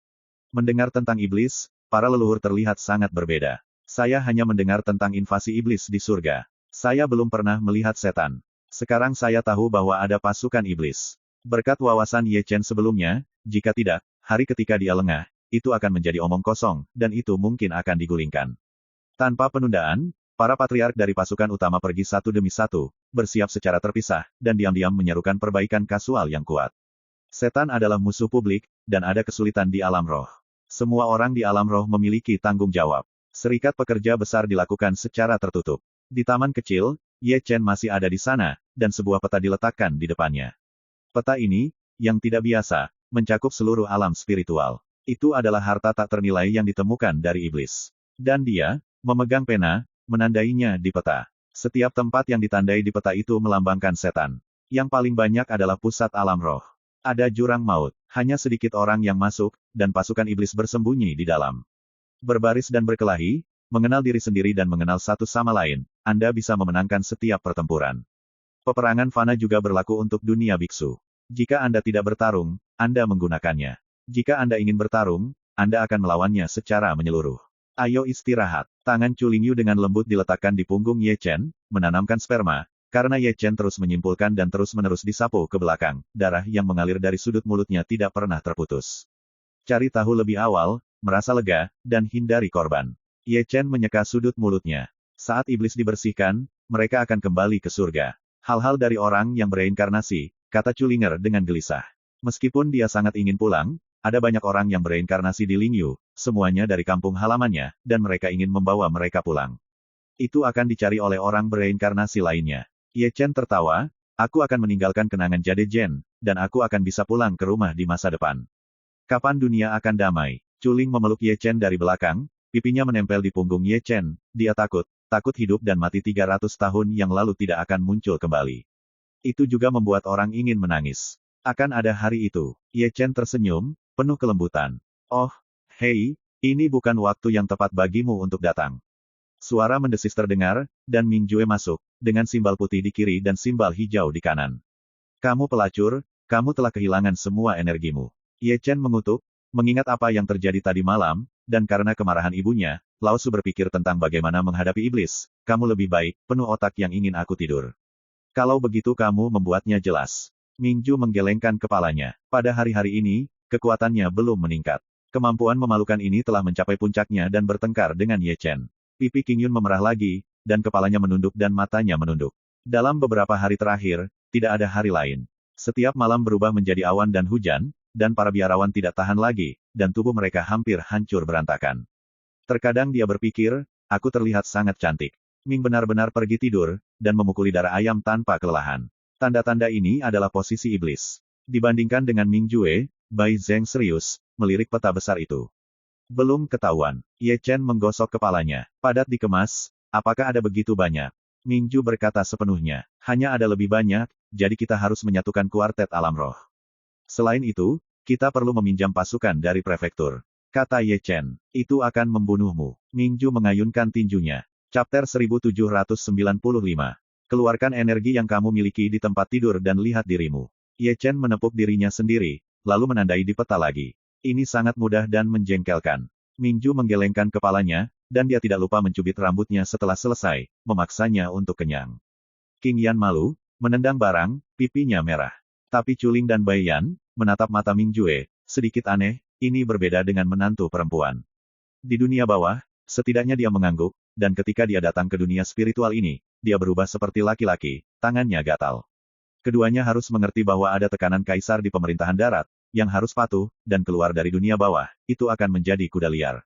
Mendengar tentang iblis, para leluhur terlihat sangat berbeda. Saya hanya mendengar tentang invasi iblis di surga. Saya belum pernah melihat setan. Sekarang saya tahu bahwa ada pasukan iblis. Berkat wawasan Ye Chen sebelumnya, jika tidak, hari ketika dia lengah, itu akan menjadi omong kosong, dan itu mungkin akan digulingkan. Tanpa penundaan, para patriark dari pasukan utama pergi satu demi satu, bersiap secara terpisah, dan diam-diam menyerukan perbaikan kasual yang kuat. Setan adalah musuh publik, dan ada kesulitan di alam roh. Semua orang di alam roh memiliki tanggung jawab. Serikat pekerja besar dilakukan secara tertutup. Di taman kecil, Ye Chen masih ada di sana, dan sebuah peta diletakkan di depannya. Peta ini, yang tidak biasa, mencakup seluruh alam spiritual. Itu adalah harta tak ternilai yang ditemukan dari iblis. Dan dia, memegang pena, menandainya di peta. Setiap tempat yang ditandai di peta itu melambangkan setan. Yang paling banyak adalah pusat alam roh. Ada jurang maut, hanya sedikit orang yang masuk, dan pasukan iblis bersembunyi di dalam. Berbaris dan berkelahi, mengenal diri sendiri dan mengenal satu sama lain, Anda bisa memenangkan setiap pertempuran. Peperangan fana juga berlaku untuk dunia biksu. Jika Anda tidak bertarung, Anda menggunakannya. Jika Anda ingin bertarung, Anda akan melawannya secara menyeluruh. Ayo istirahat. Tangan Chu Lingyu dengan lembut diletakkan di punggung Ye Chen, menanamkan sperma, karena Ye Chen terus menyimpulkan dan terus-menerus disapu ke belakang, darah yang mengalir dari sudut mulutnya tidak pernah terputus. Cari tahu lebih awal, merasa lega, dan hindari korban. Ye Chen menyeka sudut mulutnya. Saat iblis dibersihkan, mereka akan kembali ke surga. Hal-hal dari orang yang bereinkarnasi, kata Chu Linger dengan gelisah. Meskipun dia sangat ingin pulang, ada banyak orang yang bereinkarnasi di Lingyu, semuanya dari kampung halamannya, dan mereka ingin membawa mereka pulang. Itu akan dicari oleh orang bereinkarnasi lainnya. Ye Chen tertawa, aku akan meninggalkan kenangan Jade Zhen, dan aku akan bisa pulang ke rumah di masa depan. Kapan dunia akan damai? Chu Ling memeluk Ye Chen dari belakang, pipinya menempel di punggung Ye Chen, dia takut hidup dan mati 300 tahun yang lalu tidak akan muncul kembali. Itu juga membuat orang ingin menangis. Akan ada hari itu. Ye Chen tersenyum, penuh kelembutan. Oh, hei, ini bukan waktu yang tepat bagimu untuk datang. Suara mendesis terdengar, dan Ming Jue masuk, dengan simbal putih di kiri dan simbal hijau di kanan. Kamu pelacur, kamu telah kehilangan semua energimu. Ye Chen mengutuk, mengingat apa yang terjadi tadi malam, dan karena kemarahan ibunya, Lao Su berpikir tentang bagaimana menghadapi iblis. Kamu lebih baik, penuh otak yang ingin aku tidur. Kalau begitu kamu membuatnya jelas. Ming Ju menggelengkan kepalanya. Pada hari-hari ini, kekuatannya belum meningkat. Kemampuan memalukan ini telah mencapai puncaknya dan bertengkar dengan Ye Chen. Pipi Qing Yun memerah lagi, dan kepalanya menunduk dan matanya menunduk. Dalam beberapa hari terakhir, tidak ada hari lain. Setiap malam berubah menjadi awan dan hujan, dan para biarawan tidak tahan lagi, dan tubuh mereka hampir hancur berantakan. Terkadang dia berpikir, aku terlihat sangat cantik. Ming benar-benar pergi tidur, dan memukuli darah ayam tanpa kelelahan. Tanda-tanda ini adalah posisi iblis. Dibandingkan dengan Ming Jue, Bai Zheng serius, melirik peta besar itu. Belum ketahuan. Ye Chen menggosok kepalanya. Padat dikemas, apakah ada begitu banyak? Ming Ju berkata sepenuhnya. Hanya ada lebih banyak, jadi kita harus menyatukan kuartet alam roh. Selain itu, kita perlu meminjam pasukan dari prefektur. Kata Ye Chen. Itu akan membunuhmu. Ming Ju mengayunkan tinjunya. Chapter 1795. Keluarkan energi yang kamu miliki di tempat tidur dan lihat dirimu. Ye Chen menepuk dirinya sendiri, lalu menandai di peta lagi. Ini sangat mudah dan menjengkelkan. Ming Ju menggelengkan kepalanya, dan dia tidak lupa mencubit rambutnya setelah selesai, memaksanya untuk kenyang. Qing Yan malu, menendang barang, pipinya merah. Tapi Chuling dan Bai Yan, menatap mata Ming Jue, sedikit aneh, ini berbeda dengan menantu perempuan. Di dunia bawah, setidaknya dia mengangguk, dan ketika dia datang ke dunia spiritual ini, dia berubah seperti laki-laki, tangannya gatal. Keduanya harus mengerti bahwa ada tekanan kaisar di pemerintahan darat, yang harus patuh, dan keluar dari dunia bawah, itu akan menjadi kuda liar.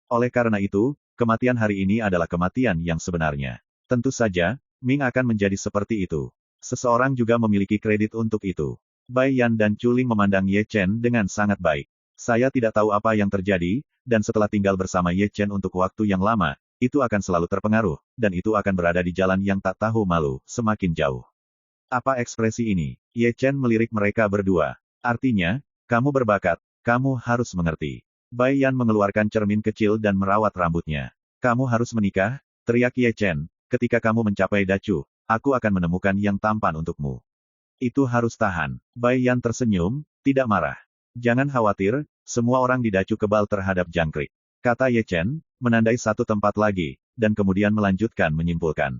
Oleh karena itu, kematian hari ini adalah kematian yang sebenarnya. Tentu saja, Ming akan menjadi seperti itu. Seseorang juga memiliki kredit untuk itu. Bai Yan dan Chuling memandang Ye Chen dengan sangat baik. Saya tidak tahu apa yang terjadi, dan setelah tinggal bersama Ye Chen untuk waktu yang lama, itu akan selalu terpengaruh, dan itu akan berada di jalan yang tak tahu malu, semakin jauh. Apa ekspresi ini? Ye Chen melirik mereka berdua. Artinya, kamu berbakat, kamu harus mengerti. Bai Yan mengeluarkan cermin kecil dan merawat rambutnya. Kamu harus menikah, teriak Ye Chen, ketika kamu mencapai Dacu, aku akan menemukan yang tampan untukmu. Itu harus tahan. Bai Yan tersenyum, tidak marah. Jangan khawatir, semua orang di Dacu kebal terhadap jangkrik. Kata Ye Chen, menandai satu tempat lagi, dan kemudian melanjutkan menyimpulkan.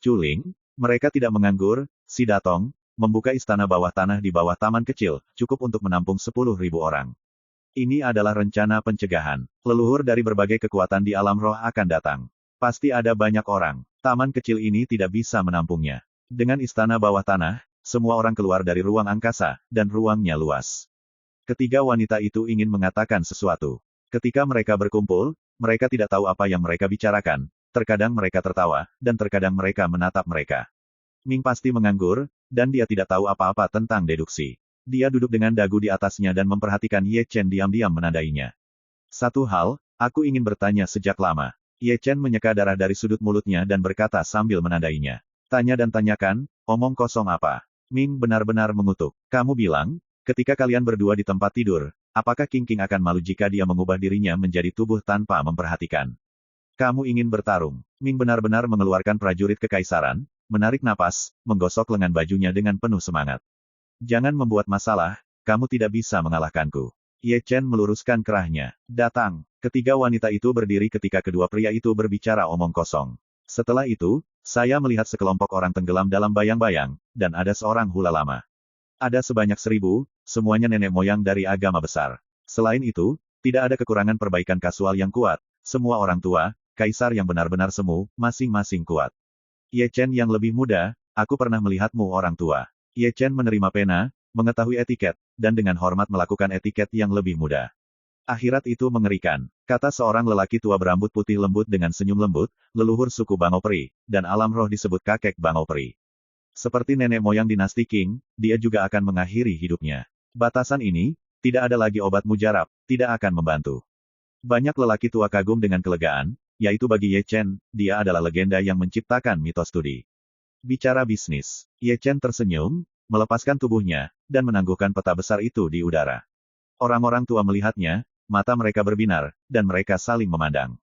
Chuling, mereka tidak menganggur, si Datong, membuka istana bawah tanah di bawah taman kecil, cukup untuk menampung 10.000 orang. Ini adalah rencana pencegahan. Leluhur dari berbagai kekuatan di alam roh akan datang. Pasti ada banyak orang. Taman kecil ini tidak bisa menampungnya. Dengan istana bawah tanah, semua orang keluar dari ruang angkasa, dan ruangnya luas. Ketiga wanita itu ingin mengatakan sesuatu. Ketika mereka berkumpul, mereka tidak tahu apa yang mereka bicarakan. Terkadang mereka tertawa, dan terkadang mereka menatap mereka. Ming pasti menganggur, dan dia tidak tahu apa-apa tentang deduksi. Dia duduk dengan dagu di atasnya dan memperhatikan Ye Chen diam-diam menandainya. Satu hal, aku ingin bertanya sejak lama. Ye Chen menyeka darah dari sudut mulutnya dan berkata sambil menandainya. Tanya dan tanyakan, omong kosong apa? Ming benar-benar mengutuk. Kamu bilang, ketika kalian berdua di tempat tidur, apakah Qing Qing akan malu jika dia mengubah dirinya menjadi tubuh tanpa memperhatikan? Kamu ingin bertarung. Ming benar-benar mengeluarkan prajurit kekaisaran, menarik napas, menggosok lengan bajunya dengan penuh semangat. Jangan membuat masalah, kamu tidak bisa mengalahkanku. Ye Chen meluruskan kerahnya. Datang. Ketiga wanita itu berdiri ketika kedua pria itu berbicara omong kosong. Setelah itu, saya melihat sekelompok orang tenggelam dalam bayang-bayang, dan ada seorang hula lama. Ada sebanyak 1.000, semuanya nenek moyang dari agama besar. Selain itu, tidak ada kekurangan perbaikan kasual yang kuat, semua orang tua, kaisar yang benar-benar semu, masing-masing kuat. Ye Chen yang lebih muda, aku pernah melihatmu orang tua. Ye Chen menerima pena, mengetahui etiket, dan dengan hormat melakukan etiket yang lebih mudah. Akhirat itu mengerikan, kata seorang lelaki tua berambut putih lembut dengan senyum lembut, leluhur suku Bangau Peri, dan alam roh disebut kakek Bangau Peri. Seperti nenek moyang dinasti Qing, dia juga akan mengakhiri hidupnya. Batasan ini, tidak ada lagi obat mujarab, tidak akan membantu. Banyak lelaki tua kagum dengan kelegaan, yaitu bagi Ye Chen, dia adalah legenda yang menciptakan mitos studi. Bicara bisnis, Ye Chen tersenyum, melepaskan tubuhnya, dan menangguhkan peta besar itu di udara. Orang-orang tua melihatnya, mata mereka berbinar, dan mereka saling memandang.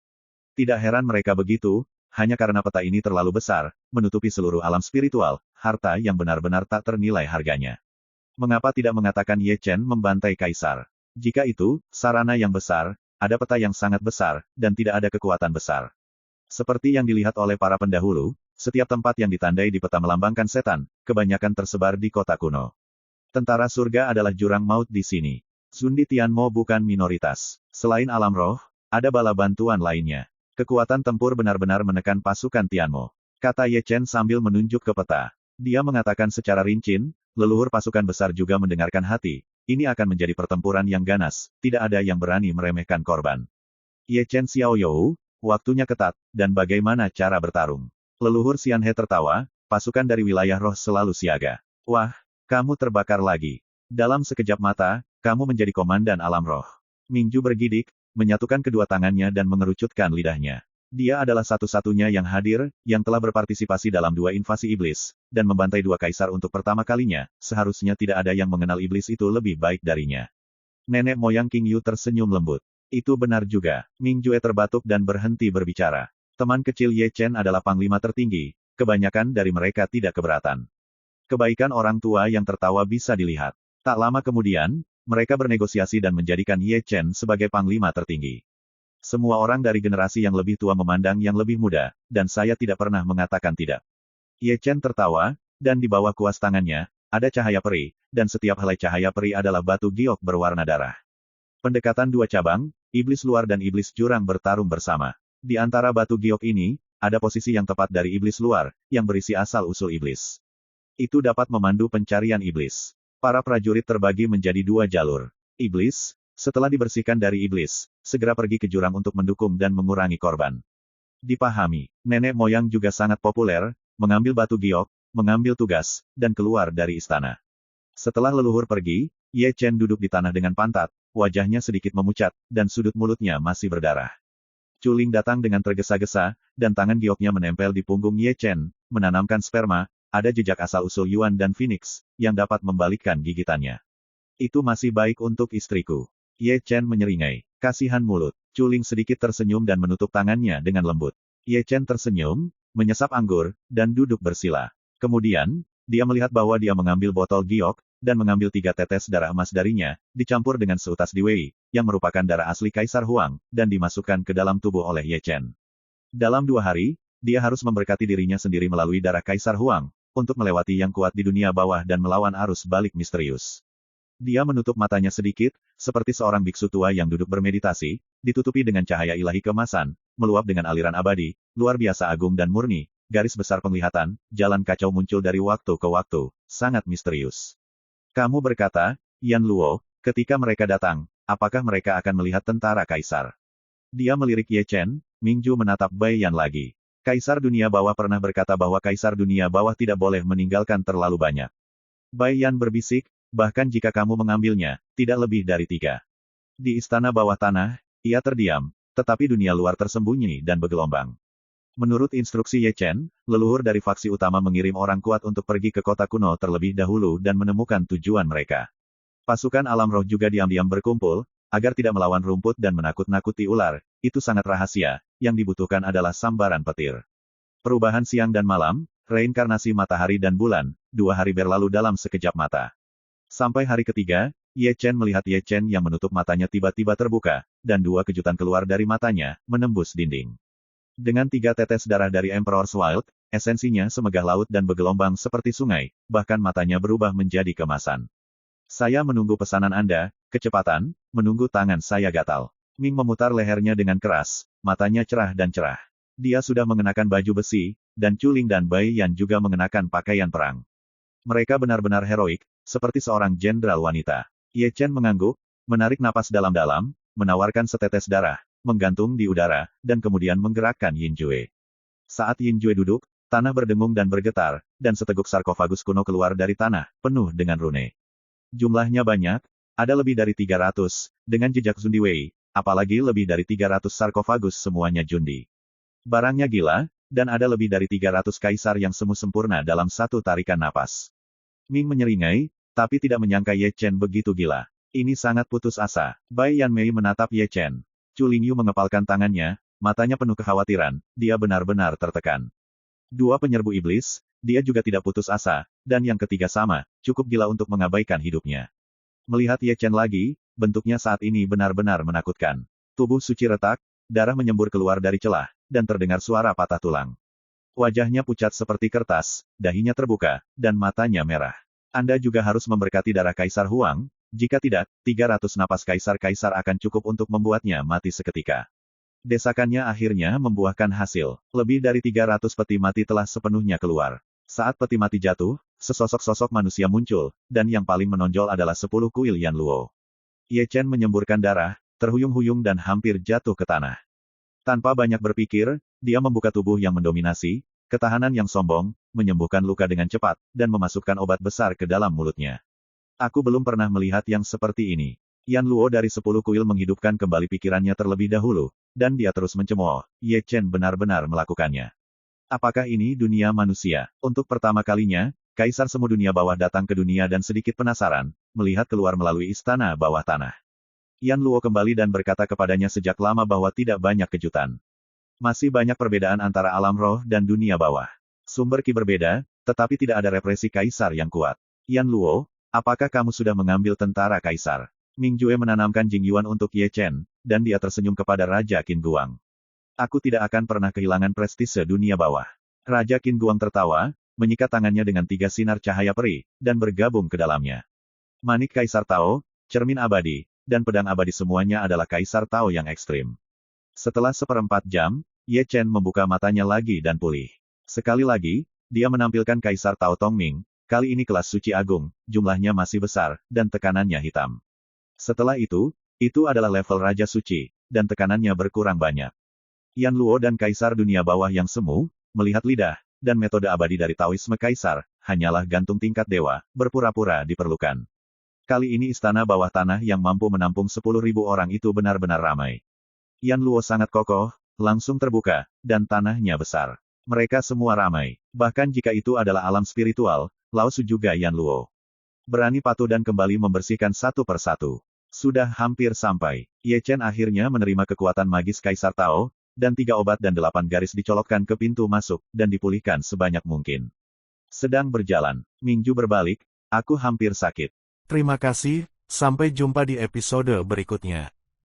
Tidak heran mereka begitu, hanya karena peta ini terlalu besar, menutupi seluruh alam spiritual, harta yang benar-benar tak ternilai harganya. Mengapa tidak mengatakan Ye Chen membantai kaisar? Jika itu, sarana yang besar, ada peta yang sangat besar, dan tidak ada kekuatan besar. Seperti yang dilihat oleh para pendahulu, setiap tempat yang ditandai di peta melambangkan setan, kebanyakan tersebar di kota kuno. Tentara surga adalah jurang maut di sini. Zundi Tianmo bukan minoritas. Selain alam roh, ada bala bantuan lainnya. Kekuatan tempur benar-benar menekan pasukan Tianmo, kata Ye Chen sambil menunjuk ke peta. Dia mengatakan secara rinci, leluhur pasukan besar juga mendengarkan hati. Ini akan menjadi pertempuran yang ganas, tidak ada yang berani meremehkan korban. Ye Chen Xiaoyou, waktunya ketat, dan bagaimana cara bertarung? Leluhur Xianhe tertawa, pasukan dari wilayah roh selalu siaga. Wah, kamu terbakar lagi. Dalam sekejap mata, kamu menjadi komandan alam roh. Mingju bergidik, menyatukan kedua tangannya dan mengerucutkan lidahnya. Dia adalah satu-satunya yang hadir, yang telah berpartisipasi dalam 2 invasi iblis, dan membantai 2 kaisar untuk pertama kalinya, seharusnya tidak ada yang mengenal iblis itu lebih baik darinya. Nenek moyang King Yu tersenyum lembut. Itu benar juga. Mingjue terbatuk dan berhenti berbicara. Teman kecil Ye Chen adalah panglima tertinggi, kebanyakan dari mereka tidak keberatan. Kebaikan orang tua yang tertawa bisa dilihat. Tak lama kemudian, mereka bernegosiasi dan menjadikan Ye Chen sebagai panglima tertinggi. Semua orang dari generasi yang lebih tua memandang yang lebih muda, dan saya tidak pernah mengatakan tidak. Ye Chen tertawa, dan di bawah kuas tangannya, ada cahaya peri, dan setiap helai cahaya peri adalah batu giok berwarna darah. Pendekatan 2 cabang, iblis luar dan iblis jurang bertarung bersama. Di antara batu giok ini, ada posisi yang tepat dari iblis luar, yang berisi asal-usul iblis. Itu dapat memandu pencarian iblis. Para prajurit terbagi menjadi 2 jalur. Iblis, setelah dibersihkan dari iblis, segera pergi ke jurang untuk mendukung dan mengurangi korban. Dipahami, nenek moyang juga sangat populer, mengambil batu giok, mengambil tugas, dan keluar dari istana. Setelah leluhur pergi, Ye Chen duduk di tanah dengan pantat, wajahnya sedikit memucat, dan sudut mulutnya masih berdarah. Culing datang dengan tergesa-gesa, dan tangan gioknya menempel di punggung Ye Chen, menanamkan sperma. Ada jejak asal-usul Yuan dan Phoenix, yang dapat membalikkan gigitannya. Itu masih baik untuk istriku. Ye Chen menyeringai. Kasihan mulut. Culing sedikit tersenyum dan menutup tangannya dengan lembut. Ye Chen tersenyum, menyesap anggur, dan duduk bersila. Kemudian, dia melihat bahwa dia mengambil botol giok, dan mengambil 3 tetes darah emas darinya, dicampur dengan seutas diwei, yang merupakan darah asli Kaisar Huang, dan dimasukkan ke dalam tubuh oleh Ye Chen. Dalam 2 hari, dia harus memberkati dirinya sendiri melalui darah Kaisar Huang, untuk melewati yang kuat di dunia bawah dan melawan arus balik misterius. Dia menutup matanya sedikit, seperti seorang biksu tua yang duduk bermeditasi, ditutupi dengan cahaya ilahi kemasan, meluap dengan aliran abadi, luar biasa agung dan murni, garis besar penglihatan, jalan kacau muncul dari waktu ke waktu, sangat misterius. Kamu berkata, Yan Luo, ketika mereka datang, apakah mereka akan melihat tentara kaisar? Dia melirik Ye Chen, Mingju menatap Bai Yan lagi. Kaisar dunia bawah pernah berkata bahwa kaisar dunia bawah tidak boleh meninggalkan terlalu banyak. Bai Yan berbisik, bahkan jika kamu mengambilnya, tidak lebih dari 3. Di istana bawah tanah, ia terdiam, tetapi dunia luar tersembunyi dan bergelombang. Menurut instruksi Ye Chen, leluhur dari faksi utama mengirim orang kuat untuk pergi ke kota kuno terlebih dahulu dan menemukan tujuan mereka. Pasukan alam roh juga diam-diam berkumpul, agar tidak melawan rumput dan menakut-nakuti ular. Itu sangat rahasia, yang dibutuhkan adalah sambaran petir. Perubahan siang dan malam, reinkarnasi matahari dan bulan, 2 hari berlalu dalam sekejap mata. Sampai hari ketiga, Ye Chen melihat Ye Chen yang menutup matanya tiba-tiba terbuka, dan 2 kejutan keluar dari matanya, menembus dinding. Dengan 3 tetes darah dari Emperor's Wild, esensinya semegah laut dan bergelombang seperti sungai, bahkan matanya berubah menjadi kemasan. Saya menunggu pesanan Anda, kecepatan, menunggu tangan saya gatal. Ming memutar lehernya dengan keras, matanya cerah dan cerah. Dia sudah mengenakan baju besi, dan Culing dan Bai Yan juga mengenakan pakaian perang. Mereka benar-benar heroik, seperti seorang jenderal wanita. Ye Chen mengangguk, menarik napas dalam-dalam, menawarkan setetes darah, menggantung di udara, dan kemudian menggerakkan Yin Jue. Saat Yin Jue duduk, tanah berdengung dan bergetar, dan seteguk sarkofagus kuno keluar dari tanah, penuh dengan rune. Jumlahnya banyak, ada lebih dari 300, dengan jejak Zundi Wei, apalagi lebih dari 300 sarkofagus semuanya Jundi. Barangnya gila, dan ada lebih dari 300 kaisar yang semu sempurna dalam satu tarikan napas. Ming menyeringai, tapi tidak menyangka Ye Chen begitu gila. Ini sangat putus asa. Bai Yan Mei menatap Ye Chen. Chu Lingyu mengepalkan tangannya, matanya penuh kekhawatiran, dia benar-benar tertekan. 2 penyerbu iblis, dia juga tidak putus asa, dan yang ketiga sama, cukup gila untuk mengabaikan hidupnya. Melihat Ye Chen lagi, bentuknya saat ini benar-benar menakutkan. Tubuh suci retak, darah menyembur keluar dari celah, dan terdengar suara patah tulang. Wajahnya pucat seperti kertas, dahinya terbuka, dan matanya merah. Anda juga harus memberkati darah Kaisar Huang, Jika tidak, 300 napas kaisar-kaisar akan cukup untuk membuatnya mati seketika. Desakannya akhirnya membuahkan hasil. Lebih dari 300 peti mati telah sepenuhnya keluar. Saat peti mati jatuh, sesosok-sosok manusia muncul, dan yang paling menonjol adalah 10 kuil Yan Luo. Ye Chen menyemburkan darah, terhuyung-huyung dan hampir jatuh ke tanah. Tanpa banyak berpikir, dia membuka tubuh yang mendominasi, ketahanan yang sombong, menyembuhkan luka dengan cepat, dan memasukkan obat besar ke dalam mulutnya. Aku belum pernah melihat yang seperti ini. Yan Luo dari 10 kuil menghidupkan kembali pikirannya terlebih dahulu, dan dia terus mencemooh, Ye Chen benar-benar melakukannya. Apakah ini dunia manusia? Untuk pertama kalinya, Kaisar Semu Dunia Bawah datang ke dunia dan sedikit penasaran, melihat keluar melalui istana bawah tanah. Yan Luo kembali dan berkata kepadanya sejak lama bahwa tidak banyak kejutan. Masih banyak perbedaan antara alam roh dan dunia bawah. Sumber ki berbeda, tetapi tidak ada represi kaisar yang kuat. Yan Luo, apakah kamu sudah mengambil tentara kaisar? Ming Jue menanamkan Jing Yuan untuk Ye Chen, dan dia tersenyum kepada Raja Qin Guang. Aku tidak akan pernah kehilangan prestise dunia bawah. Raja Qin Guang tertawa, menyikat tangannya dengan 3 sinar cahaya peri, dan bergabung ke dalamnya. Manik Kaisar Tao, cermin abadi, dan pedang abadi semuanya adalah Kaisar Tao yang ekstrim. Setelah 1/4 jam, Ye Chen membuka matanya lagi dan pulih. Sekali lagi, dia menampilkan Kaisar Tao Tongming, kali ini kelas suci agung, jumlahnya masih besar, dan tekanannya hitam. Setelah itu adalah level Raja Suci, dan tekanannya berkurang banyak. Yan Luo dan Kaisar Dunia Bawah yang semu, melihat lidah, dan metode abadi dari Taoisme Kaisar, hanyalah gantung tingkat dewa, berpura-pura diperlukan. Kali ini istana bawah tanah yang mampu menampung 10.000 orang itu benar-benar ramai. Yan Luo sangat kokoh, langsung terbuka, dan tanahnya besar. Mereka semua ramai. Bahkan jika itu adalah alam spiritual, Lao Su juga Yan Luo. Berani patuh dan kembali membersihkan satu persatu. Sudah hampir sampai. Ye Chen akhirnya menerima kekuatan magis Kaisar Tao, dan 3 obat dan 8 garis dicolokkan ke pintu masuk, dan dipulihkan sebanyak mungkin. Sedang berjalan, Mingju berbalik, aku hampir sakit. Terima kasih, sampai jumpa di episode berikutnya.